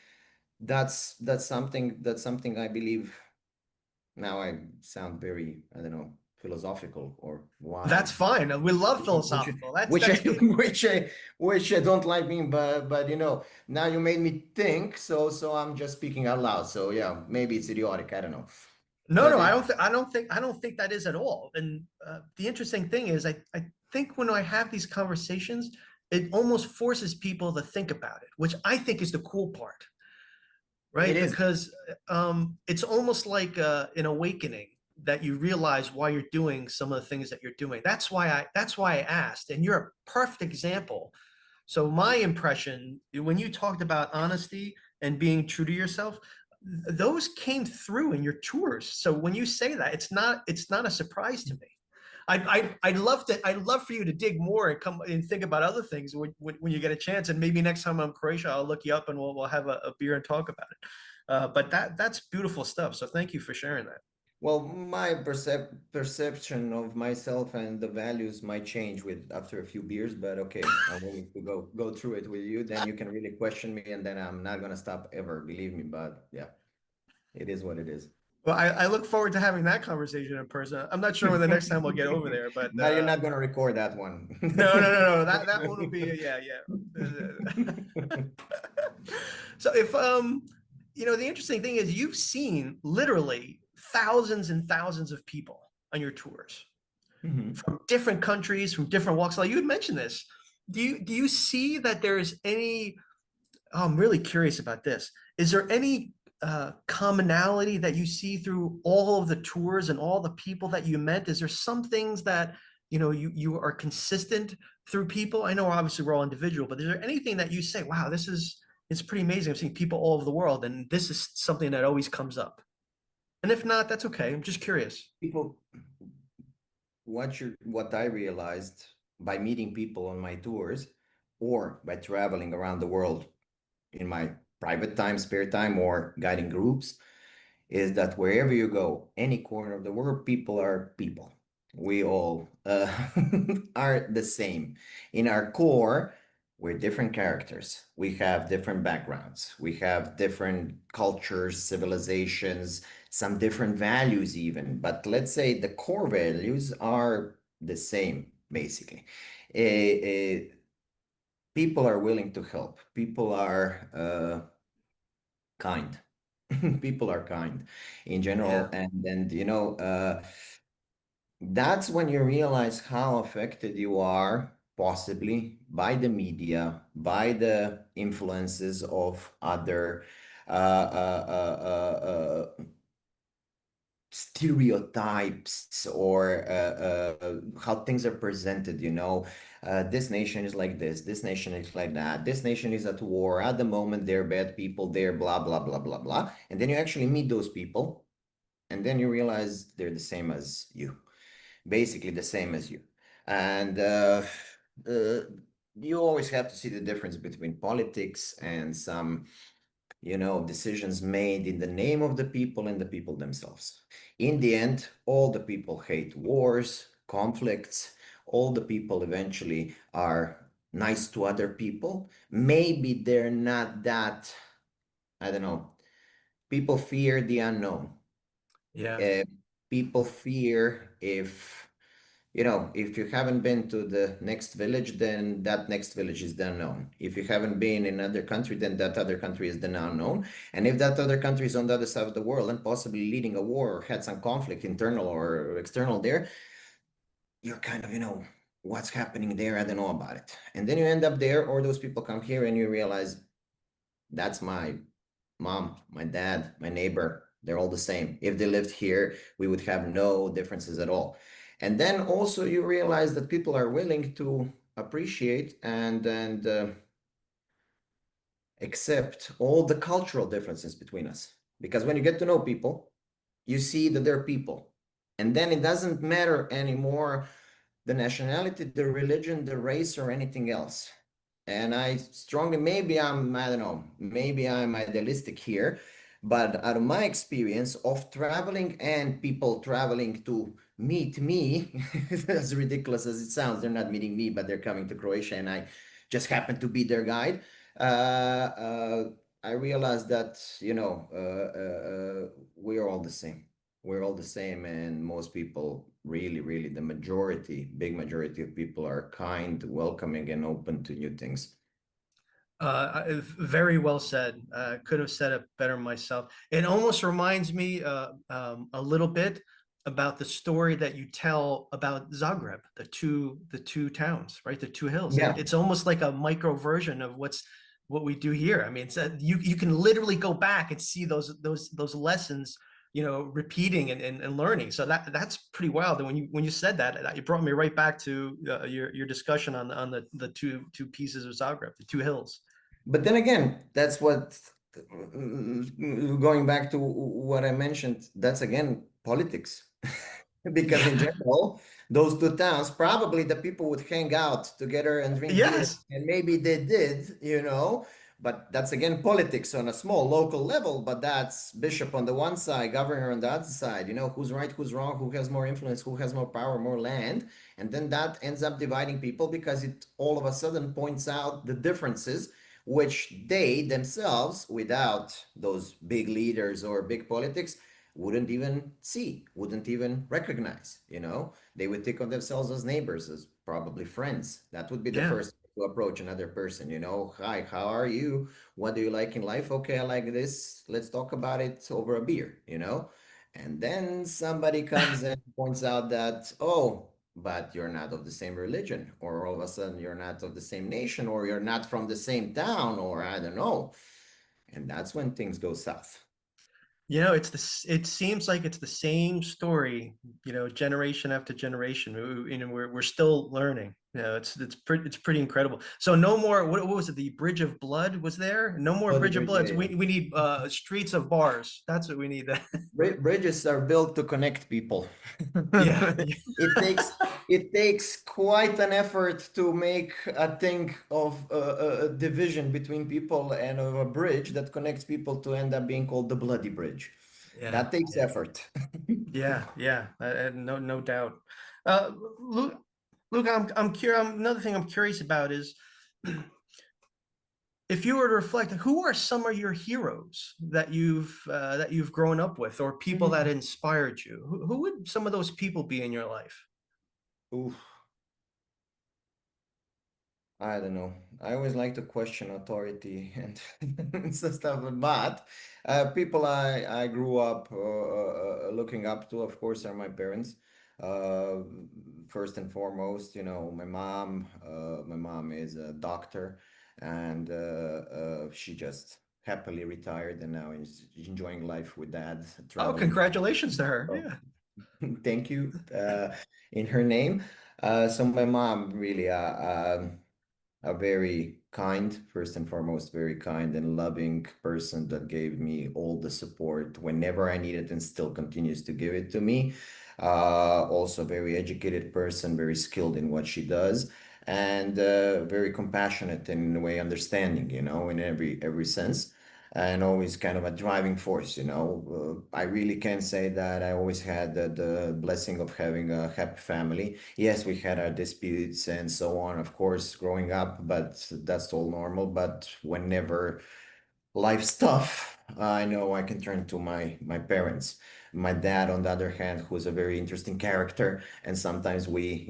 that's something I believe. Now I sound very, I don't know, philosophical or That's wise, fine. We love which philosophical. which I That's good. which I don't like being, but now you made me think, so I'm just speaking out loud. So yeah, maybe it's idiotic, I don't know, No, but no, I don't think that is at all. And the interesting thing is, I think when I have these conversations, it almost forces people to think about it, which I think is the cool part, it right? is. Because it's almost like an awakening that you realize why you're doing some of the things that you're doing. That's why I asked, and you're a perfect example. So my impression, when you talked about honesty and being true to yourself, those came through in your tours. So when you say that, it's not a surprise to me. I'd love for you to dig more and come and think about other things when you get a chance. And maybe next time I'm in Croatia, I'll look you up and we'll have a beer and talk about it. But that's beautiful stuff. So thank you for sharing that. Well, my perception of myself and the values might change with after a few beers, but okay, I'm willing to go through it with you. Then you can really question me, and then I'm not gonna stop ever, believe me. But yeah, it is what it is. Well, I look forward to having that conversation in person. I'm not sure when the next time we'll get over there, but But you're not gonna record that one. no. That one will be yeah. So if the interesting thing is you've seen literally thousands and thousands of people on your tours Mhm. from different countries, from different walks of life. You had mentioned this. Do you see that there is any? Oh, I'm really curious about this. Is there any commonality that you see through all of the tours and all the people that you met? Is there some things that you are consistent through people? I know obviously we're all individual, but is there anything that you say, wow, it's pretty amazing. I've seen people all over the world, and this is something that always comes up. And if not, that's okay. I'm just curious. People, what I realized by meeting people on my tours or by traveling around the world in my private time, spare time, or guiding groups, is that wherever you go, any corner of the world, people are people. We all are the same. In our core, we're different characters. We have different backgrounds. We have different cultures, civilizations, some different values, even. But let's say the core values are the same, basically. People are willing to help. People are kind. People are kind in general, Yeah. and that's when you realize how affected you are possibly by the media, by the influences of other stereotypes or how things are presented. This nation is like this nation is like that, this nation is at war at the moment, they're bad people, they're blah blah blah blah blah, and then you actually meet those people, and then you realize they're the same as you, basically the same as you. And uh, you always have to see the difference between politics and some decisions made in the name of the people and the people themselves. In the end, all the people hate wars, conflicts. All the people eventually are nice to other people. Maybe they're not that, I don't know. People fear the unknown. Yeah. Uh, People fear if you haven't been to the next village, then that next village is the unknown. If you haven't been in another country, then that other country is the unknown. And if that other country is on the other side of the world and possibly leading a war or had some conflict, internal or external there, you're kind of, what's happening there? I don't know about it. And then you end up there, or those people come here and you realize that's my mom, my dad, my neighbor. They're all the same. If they lived here, we would have no differences at all. And then also you realize that people are willing to appreciate and accept all the cultural differences between us. Because when you get to know people, you see that they're people. And then it doesn't matter anymore the nationality, the religion, the race, or anything else. And I strongly, I don't know, maybe I'm idealistic here, but out of my experience of traveling and people traveling to meet me, as ridiculous as it sounds, they're not meeting me, but they're coming to Croatia and I just happen to be their guide. I realized that, we're all the same. We're all the same, and most people, really, really, the majority, big majority of people are kind, welcoming, and open to new things. Very well said. Could have said it better myself. It almost reminds me a little bit about the story that you tell about Zagreb, the two towns, right? The two hills. Yeah. It's almost like a micro version of what we do here. I mean, you can literally go back and see those lessons repeating and learning. So that's pretty wild. And when you said that, it brought me right back to your discussion on the two pieces of Zagreb, the two hills. But then again, that's what, going back to what I mentioned, that's again politics. Because in Yeah. general, those two towns, probably the people would hang out together and drink beer, Yes. and maybe they did, but that's again politics on a small local level. But that's bishop on the one side, governor on the other side, who's right, who's wrong, who has more influence, who has more power, more land. And then that ends up dividing people because it all of a sudden points out the differences which they themselves, without those big leaders or big politics, wouldn't even see, wouldn't even recognize. They would think of themselves as neighbors, as probably friends. That would be the Yeah. first to approach another person. Hi, how are you? What do you like in life? Okay, I like this. Let's talk about it over a beer. And then somebody comes and points out that, oh, but you're not of the same religion, or all of a sudden you're not of the same nation, or you're not from the same town, or I don't know. And that's when things go south. It seems like it's the same story, generation after generation. We're still learning. It's pretty incredible. So no more, what was it? The Bridge of Blood was there? No more Bloody Bridge of bridge, yeah, Bloods. yeah. We need streets of bars. That's what we need. Bridges are built to connect people. Yeah. It takes it takes quite an effort to make a thing of a division between people and of a bridge that connects people to end up being called the bloody bridge. Yeah. That takes Yeah. effort. Yeah. Yeah. No doubt. Uh, Luke, I'm curious. Another thing I'm curious about is if you were to reflect, who are some of your heroes that you've grown up with, or people that Mm. inspired you? Who would some of those people be in your life? Oof. I don't know. I always like to question authority and stuff, but people I grew up looking up to, of course, are my parents. Uh, First and foremost, my mom. My mom is a doctor, and she just happily retired and now is enjoying life with dad, Oh, traveling. congratulations to her. So, Yeah. thank you in her name. So my mom really. A very kind, first and foremost, very kind and loving person that gave me all the support whenever I needed and still continues to give it to me. Also, very educated person, very skilled in what she does, and very compassionate and in a way understanding, in every sense. And always kind of a driving force. I really can say that I always had the blessing of having a happy family. Yes, we had our disputes and so on, of course, growing up, but that's all normal. But whenever life's tough, I know I can turn to my parents. My dad, on the other hand, who's a very interesting character, and sometimes we,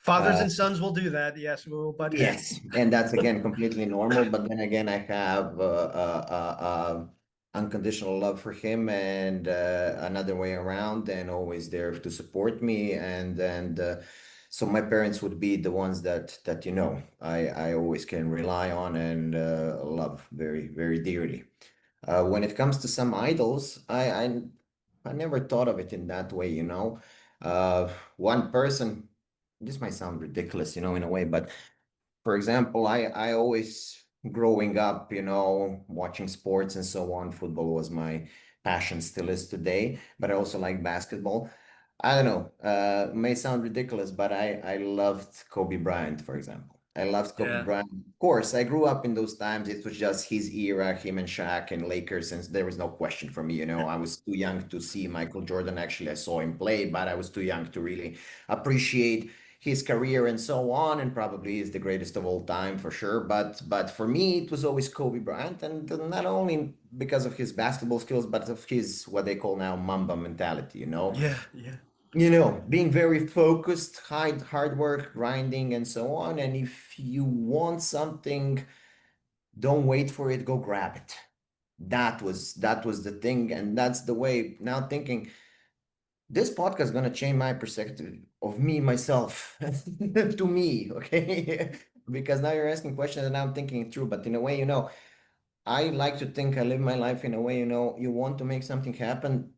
Fathers uh, and sons will do that. Yes, we will butt heads. yes, and that's again completely normal. But then again, I have unconditional love for him, and another way around, and always there to support me. And so my parents would be the ones that I always can rely on and love very very dearly. When it comes to some idols, I never thought of it in that way. One person. This might sound ridiculous, in a way, but for example, I always growing up, watching sports and so on. Football was my passion, still is today, but I also like basketball. I don't know, may sound ridiculous, but I loved Kobe Bryant, for example. I loved Kobe Yeah. Bryant. Of course, I grew up in those times. It was just his era, him and Shaq and Lakers, and there was no question for me. I was too young to see Michael Jordan. Actually, I saw him play, but I was too young to really appreciate his career and so on, and probably is the greatest of all time for sure. But for me, it was always Kobe Bryant, and not only because of his basketball skills, but of his what they call now Mamba mentality. Yeah. Yeah. Being very focused, hard work, grinding, and so on. And if you want something, don't wait for it, go grab it. That was the thing, and that's the way. Now thinking this podcast is gonna change my perspective of me myself to me, okay? Because now you're asking questions and I'm thinking it through. But in a way, I like to think I live my life in a way, you want to make something happen,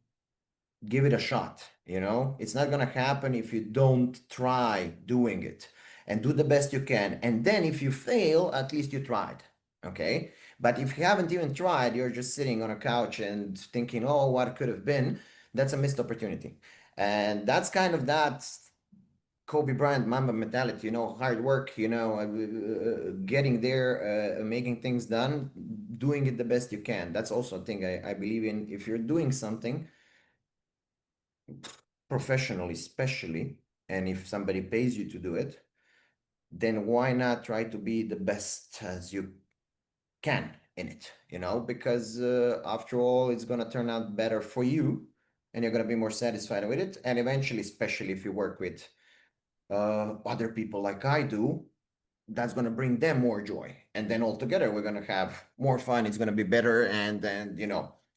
give it a shot. It's not going to happen if you don't try doing it, and do the best you can. And then if you fail, at least you tried. Okay. But if you haven't even tried, you're just sitting on a couch and thinking, oh, what could have been. That's a missed opportunity. And that's kind of that Kobe Bryant Mamba mentality, hard work, getting there, making things done, doing it the best you can. That's also a thing I believe in. If you're doing something professionally, especially, and if somebody pays you to do it, then why not try to be the best as you can in it, because after all, it's going to turn out better for you, and you're going to be more satisfied with it. And eventually, especially if you work with other people like I do, that's going to bring them more joy. And then altogether, we're going to have more fun. It's going to be better. And then,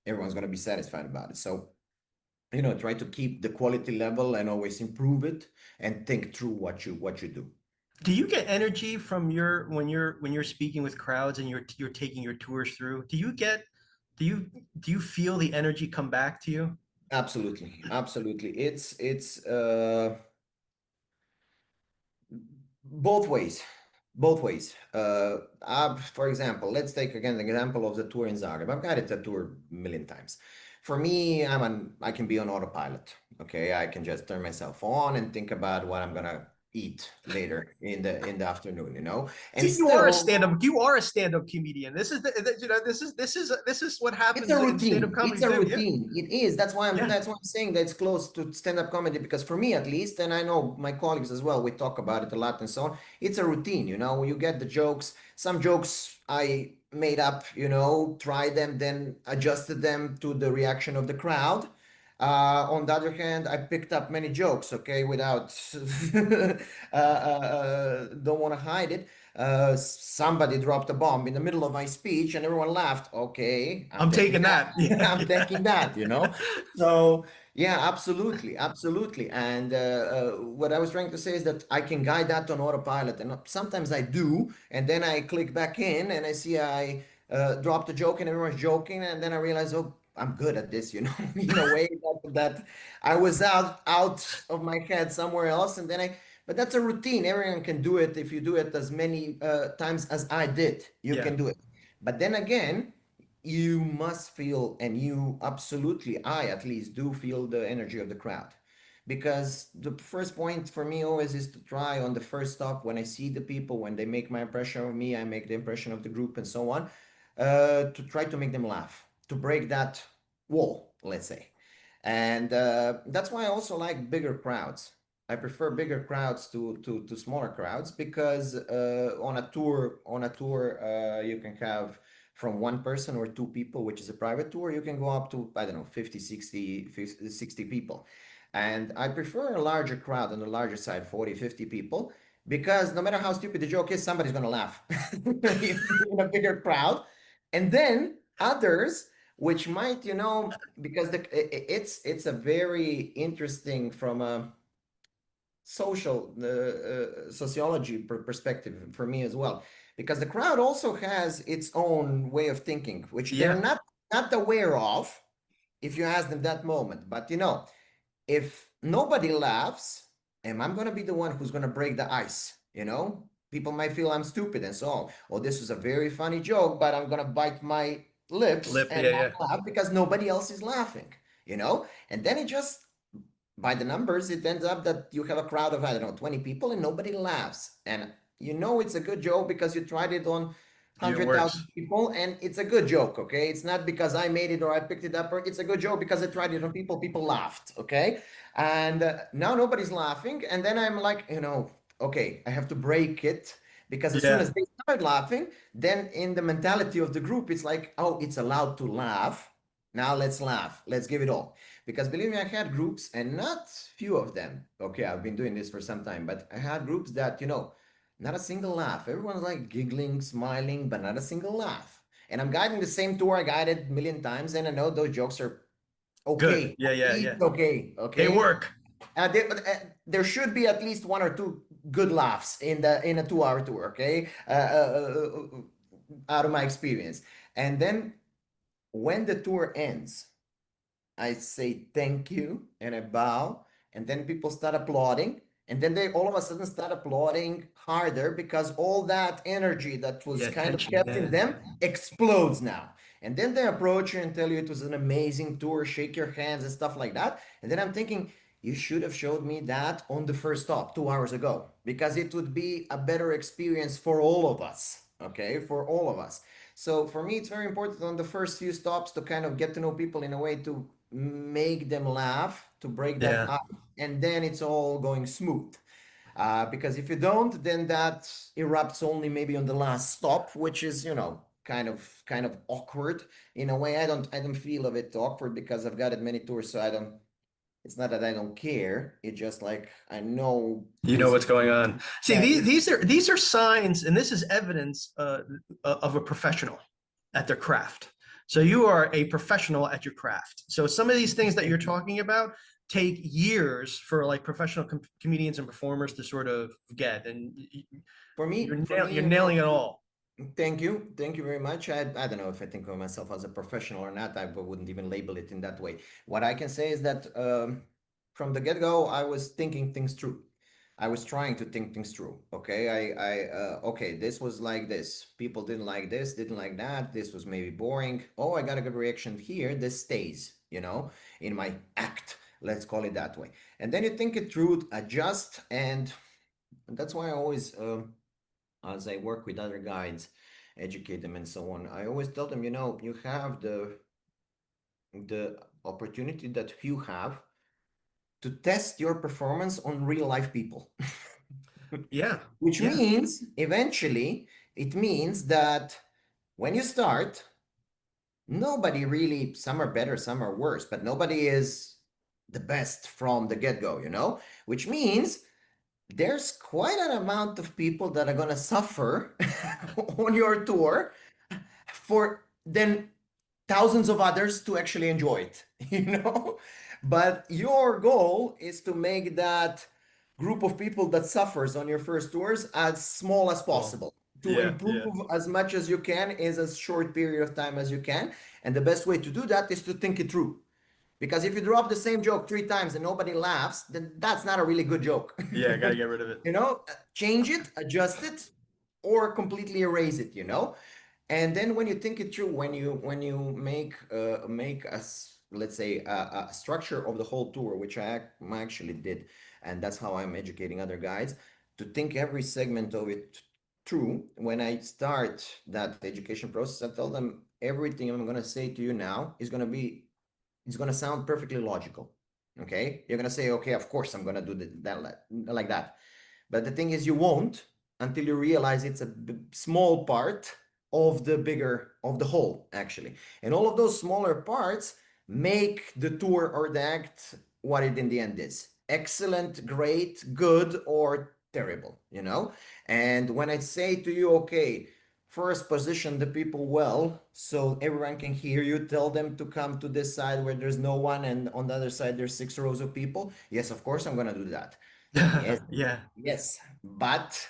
everyone's going to be satisfied about it. So, try to keep the quality level and always improve it, and think through what you do. Do you get energy from your when you're speaking with crowds and you're taking your tours through? Do you feel the energy come back to you? Absolutely. Absolutely. It's both ways. Both ways. For example, let's take again the example of the tour in Zagreb. I've guided the tour a million times. For me, I can be on autopilot. Okay, I can just turn myself on and think about what I'm gonna eat later in the afternoon. And You are a still, stand-up. You are a stand-up comedian. This is what it's a happens in stand-up routine. It's comedy a too. Yeah, routine. It is. That's why I'm yeah. that's why I'm saying that it's close to stand-up comedy, because for me at least, and I know my colleagues as well, we talk about it a lot and so on. It's a routine, you get the jokes. Some jokes I made up, tried them, then adjusted them to the reaction of the crowd. On the other hand, I picked up many jokes, okay, without don't want to hide it. Somebody dropped a bomb in the middle of my speech and everyone laughed. Okay, I'm I'm taking taking that. that. Yeah, I'm taking that. So, yeah, absolutely, absolutely. And what I was trying to say is that I can guide that on autopilot, and sometimes I do, and then I click back in and I see I dropped a joke and everyone's joking, and then I realize, oh, I'm good at this, in a way that I was out of my head somewhere else, and then but that's a routine. Everyone can do it. If you do it as many times as I did, you yeah, can do it. But then again, you must feel, and I at least do feel the energy of the crowd. Because the first point for me always is to try on the first stop, when I see the people, when they make my impression of me, I make the impression of the group and so on, to try to make them laugh, to break that wall, let's say. And that's why I also like bigger crowds. I prefer bigger crowds to smaller crowds, because on a tour you can have from one person or two people, which is a private tour. You can go up to, I don't know, 50, 60 people. And I prefer a larger crowd, on the larger side, 40, 50 people, because no matter how stupid the joke is, somebody's going to laugh in a bigger crowd. And then others, which might, because it's a very interesting from a social sociology perspective for me as well, because the crowd also has its own way of thinking, which they're yeah. not aware of if you ask them that moment. But if nobody laughs, am I going to be the one who's going to break the ice? People might feel I'm stupid and so on. Or this is a very funny joke, but I'm going to bite my lips Lip. and Yeah, not yeah. laugh because nobody else is laughing. And then it just, by the numbers, it ends up that you have a crowd of, I don't know, 20 people and nobody laughs. And it's a good joke because you tried it on It works. 100,000 people, and it's a good joke, okay? It's not because I made it or I picked it up, or it's a good joke because I tried it on people laughed, okay? And now nobody's laughing. And then I'm like, okay, I have to break it, because as soon Yeah. as they start laughing, then in the mentality of the group, it's like, oh, it's allowed to laugh. Now let's laugh. Let's give it all. Because believe me, I had groups, and not few of them. Okay, I've been doing this for some time, but I had groups that, not a single laugh. Everyone's like giggling, smiling, but not a single laugh. And I'm guiding the same tour I guided a million times, and I know those jokes are Good. okay. Yeah, At yeah, yeah. least okay. They Okay. work. There should be at least one or two good laughs in a 2-hour tour. Okay. Out of my experience. And then when the tour ends, I say thank you and I bow, and then people start applauding. And then they all of a sudden start applauding harder because all that energy that was Yeah, kind of tension. kept Yeah. in them explodes now. And then they approach you and tell you it was an amazing tour, shake your hands and stuff like that. And then I'm thinking, you should have showed me that on the first stop 2 hours ago because it would be a better experience for all of us. Okay, for all of us. So for me, it's very important on the first few stops to kind of get to know people in a way to make them laugh, to break that Yeah. ice, and then it's all going smooth. Because if you don't, then that erupts only maybe on the last stop, which is, kind of awkward in a way. I don't feel a bit awkward because I've got it many tours, so I don't. It's not that I don't care. It's just like I know You know this. what's going on. See, Yeah, these are signs, and this is evidence of a professional at their craft. So you are a professional at your craft. So some of these things that you're talking about take years for like professional comedians and performers to sort of get, and for me, for me, you're nailing it all. Thank you. Thank you very much. I don't know if I think of myself as a professional or not. I wouldn't even label it in that way. What I can say is that from the get-go, I was thinking things through. I was trying to think things through. Okay. Okay, this was like this. People didn't like this, didn't like that. This was maybe boring. Oh, I got a good reaction here. This stays, in my act. Let's call it that way. And then you think it through, adjust, and that's why I always, as I work with other guides, educate them and so on, I always tell them, you have the opportunity that you have to test your performance on real life people. Yeah, Which yeah, means eventually it means that when you start, nobody really, some are better, some are worse, but nobody is the best from the get-go, which means there's quite an amount of people that are going to suffer on your tour for then thousands of others to actually enjoy it, But your goal is to make that group of people that suffers on your first tours as small as well, possible. To yeah, improve yeah, as much as you can is as short period of time as you can. And the best way to do that is to think it through. Because if you drop the same joke 3 times and nobody laughs, then that's not a really good joke. yeah. I got to get rid of it. Change it, adjust it, or completely erase it, And then when you think it through, when you make let's say a structure of the whole tour, which I actually did, and that's how I'm educating other guides to think every segment of it through. When I start that education process, I tell them everything I'm going to say to you now is going to be it's going to sound perfectly logical. Okay, you're going to say, okay, of course I'm going to do that like that. But the thing is, you won't until you realize it's a small part of the bigger of the whole, actually. And all of those smaller parts make the tour or the act what it in the end is. Excellent, great, good, or terrible, And when I say to you, okay, first position the people well so everyone can hear you, tell them to come to this side where there's no one, and on the other side there's 6 rows of people. Yes, of course I'm going to do that. Yes, Yeah, yes, but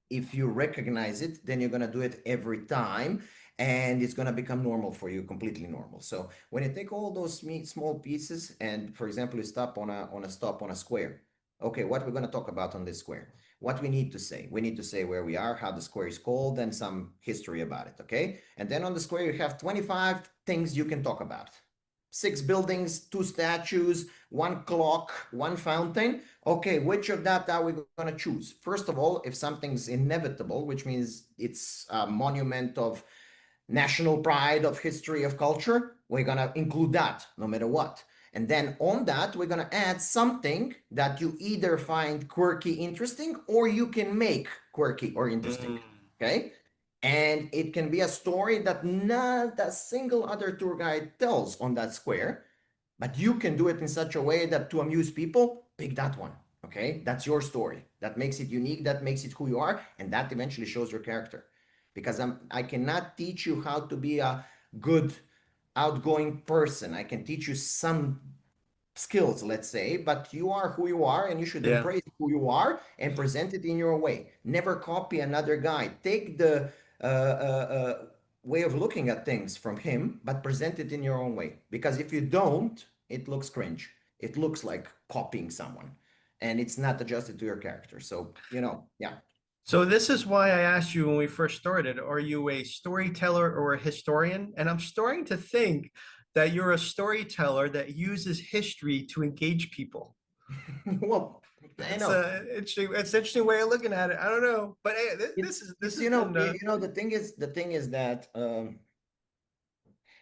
if you recognize it, then you're going to do it every time and it's going to become normal for you, completely normal. So when you take all those small pieces and, for example, you stop on a stop on a square. Okay, what we're going to talk about on this square? What we need to say? We need to say where we are, how the square is called, and some history about it, okay? And then on the square, you have 25 things you can talk about. 6 buildings, 2 statues, 1 clock, 1 fountain. Okay, which of that are we going to choose? First of all, if something's inevitable, which means it's a monument of national pride, of history, of culture, we're going to include that no matter what. And then on that, we're going to add something that you either find quirky, interesting, or you can make quirky or interesting. mm, Okay. And it can be a story that not a single other tour guide tells on that square, but you can do it in such a way that to amuse people, pick that one. Okay. That's your story. That makes it unique. That makes it who you are. And that eventually shows your character. Because I cannot teach you how to be a good, outgoing person. I can teach you some skills, let's say, but you are who you are and you should yeah, embrace who you are and present it in your way. Never copy another guy. Take the way of looking at things from him, but present it in your own way. Because if you don't, it looks cringe. It looks like copying someone, and it's not adjusted to your character. So, yeah. So this is why I asked you when we first started, are you a storyteller or a historian? And I'm starting to think that you're a storyteller that uses history to engage people. Well, I It's know. a interesting, it's an interesting way of looking at it. I don't know, but hey, this is this It's has been the thing is that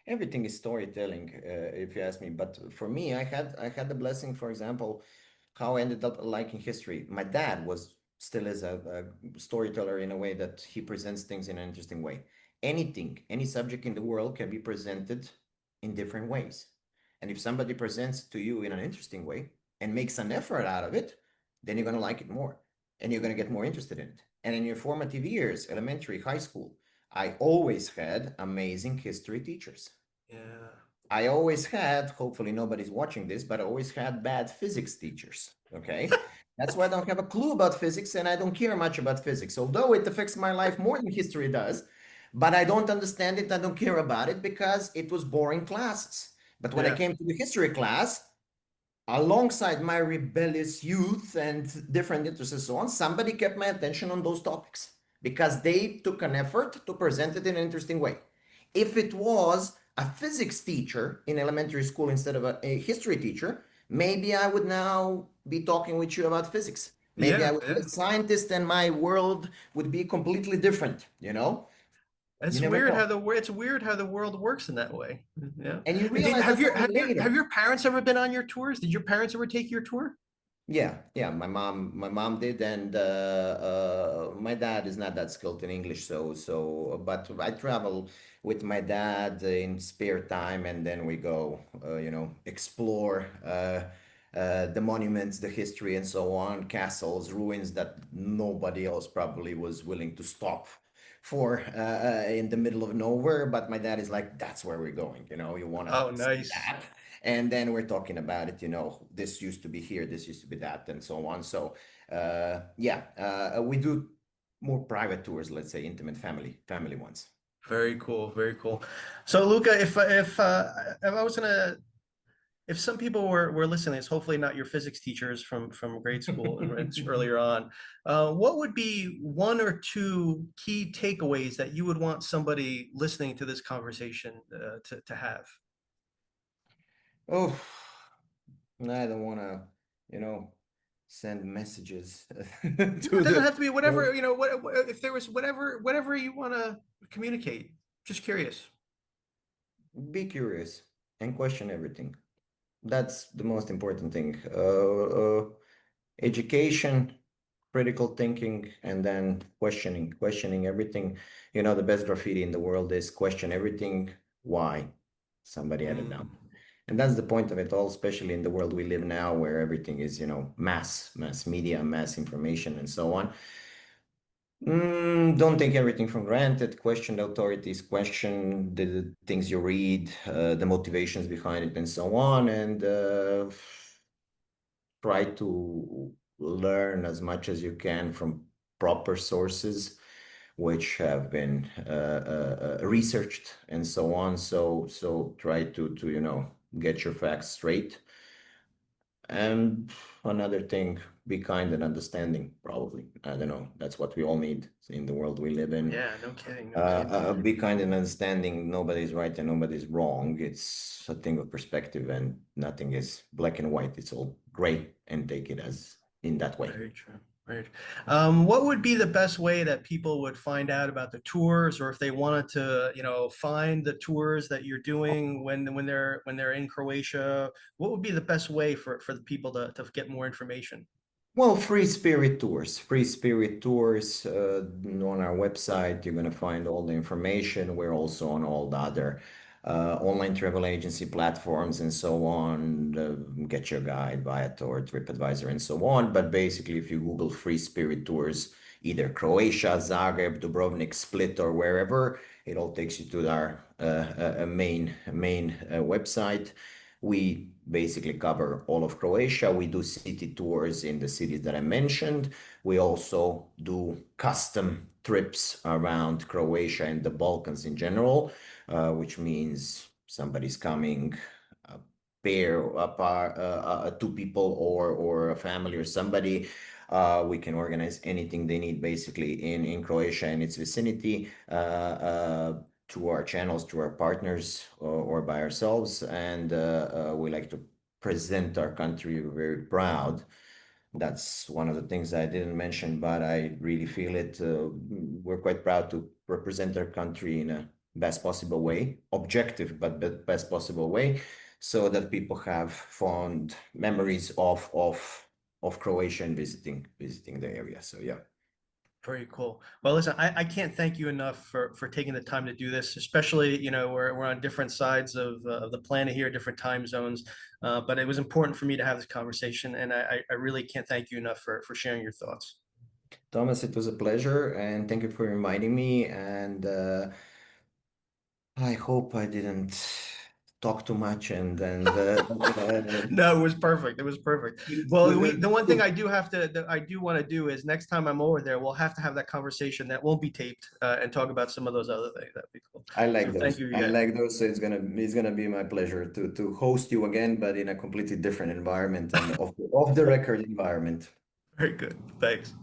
everything is storytelling, if you ask me. But for me, I had the blessing, for example, how I ended up liking history. My dad was still is a storyteller in a way that he presents things in an interesting way. Anything, any subject in the world can be presented in different ways. And if somebody presents to you in an interesting way and makes an effort out of it, then you're going to like it more and you're going to get more interested in it. And in your formative years, elementary, high school, I always had amazing history teachers. yeah, I always had, hopefully nobody's watching this, but I always had bad physics teachers. Okay. That's why I don't have a clue about physics and I don't care much about physics, although it affects my life more than history does. But I don't understand it. I don't care about it because it was boring classes. But when I yeah, came to the history class, alongside my rebellious youth and different interests and so on, somebody kept my attention on those topics because they took an effort to present it in an interesting way. If it was a physics teacher in elementary school instead of a history teacher, maybe I would now be talking with you about physics. Maybe I yeah, would be yeah. a scientist and my world would be completely different, You It's never weird know. how it's weird how the world works in that way. Yeah. And you Did realize that only have later. your parents ever been on your tours? Did your parents ever take your tour? Yeah. My mom did, and my dad is not that skilled in English, but I travel with my dad in spare time, and then we go, explore the monuments, the history, and so on, castles, ruins that nobody else probably was willing to stop for in the middle of nowhere. But my dad is like, that's where we're going. You want to Oh, see nice. that. And then we're talking about it, this used to be here, this used to be that, and so on. So yeah, we do more private tours, let's say intimate family ones. Very cool. Very cool. So, Luca, if I was gonna if some people were listening, it's hopefully not your physics teachers from grade school and earlier on. What would be one or two key takeaways that you would want somebody listening to this conversation to have? Oh, I don't want to, you know, send messages No, to it doesn't the, have to be whatever, if there was whatever you want to communicate. Just curious. be curious and question everything. That's the most important thing. Education, critical thinking, and then questioning everything. The best graffiti in the world is question everything. Why? Somebody added down. Mm, And that's the point of it all, especially in the world we live now, where everything is, mass media, mass information, and so on. Don't take everything for granted. Question the authorities, question the things you read, the motivations behind it, and so on. And try to learn as much as you can from proper sources which have been researched and so on. So try to get your facts straight. And another thing, be kind and understanding, probably. I don't know. That's what we all need in the world we live in. yeah, no kidding, no kidding. Be kind and understanding. Nobody's right and nobody's wrong. It's a thing of perspective, and nothing is black and white. It's all gray, and take it as in that way. Very true. Very true. What would be the best way that people would find out about the tours, or if they wanted to, find the tours that you're doing when they're in Croatia? What would be the best way for the people to get more information? Well, free spirit tours on our website. You're going to find all the information. We're also on all the other online travel agency platforms and so on. Get Your Guide, Viator, TripAdvisor, and so on. But basically, if you Google free spirit tours, either Croatia, Zagreb, Dubrovnik, Split, or wherever, it all takes you to our main website. We basically cover all of Croatia. We do city tours in the cities that I mentioned. We also do custom trips around Croatia and the Balkans in general, which means somebody's coming, a pair, two people, or a family or somebody. We can organize anything they need basically in Croatia and its vicinity. Through our channels, through our partners, or by ourselves. And we like to present our country very proud. That's one of the things I didn't mention, but I really feel it. We're quite proud to represent our country in a best possible way, objective, but the best possible way, so that people have fond memories of Croatia and visiting the area. So yeah. Very cool. Well, listen, I can't thank you enough for taking the time to do this, especially, we're on different sides of the planet here, different time zones. But it was important for me to have this conversation, and I really can't thank you enough for sharing your thoughts. Thomas, it was a pleasure, and thank you for inviting me. And I hope I didn't talk too much, No, it was perfect. It was perfect. Well, the one thing that I do want to do is next time I'm over there, we'll have to have that conversation that won't be taped, and talk about some of those other things. That'd be cool. I So like thank those. you I again. like those. So it's gonna be my pleasure to host you again, but in a completely different environment and off the record environment. Very good. Thanks.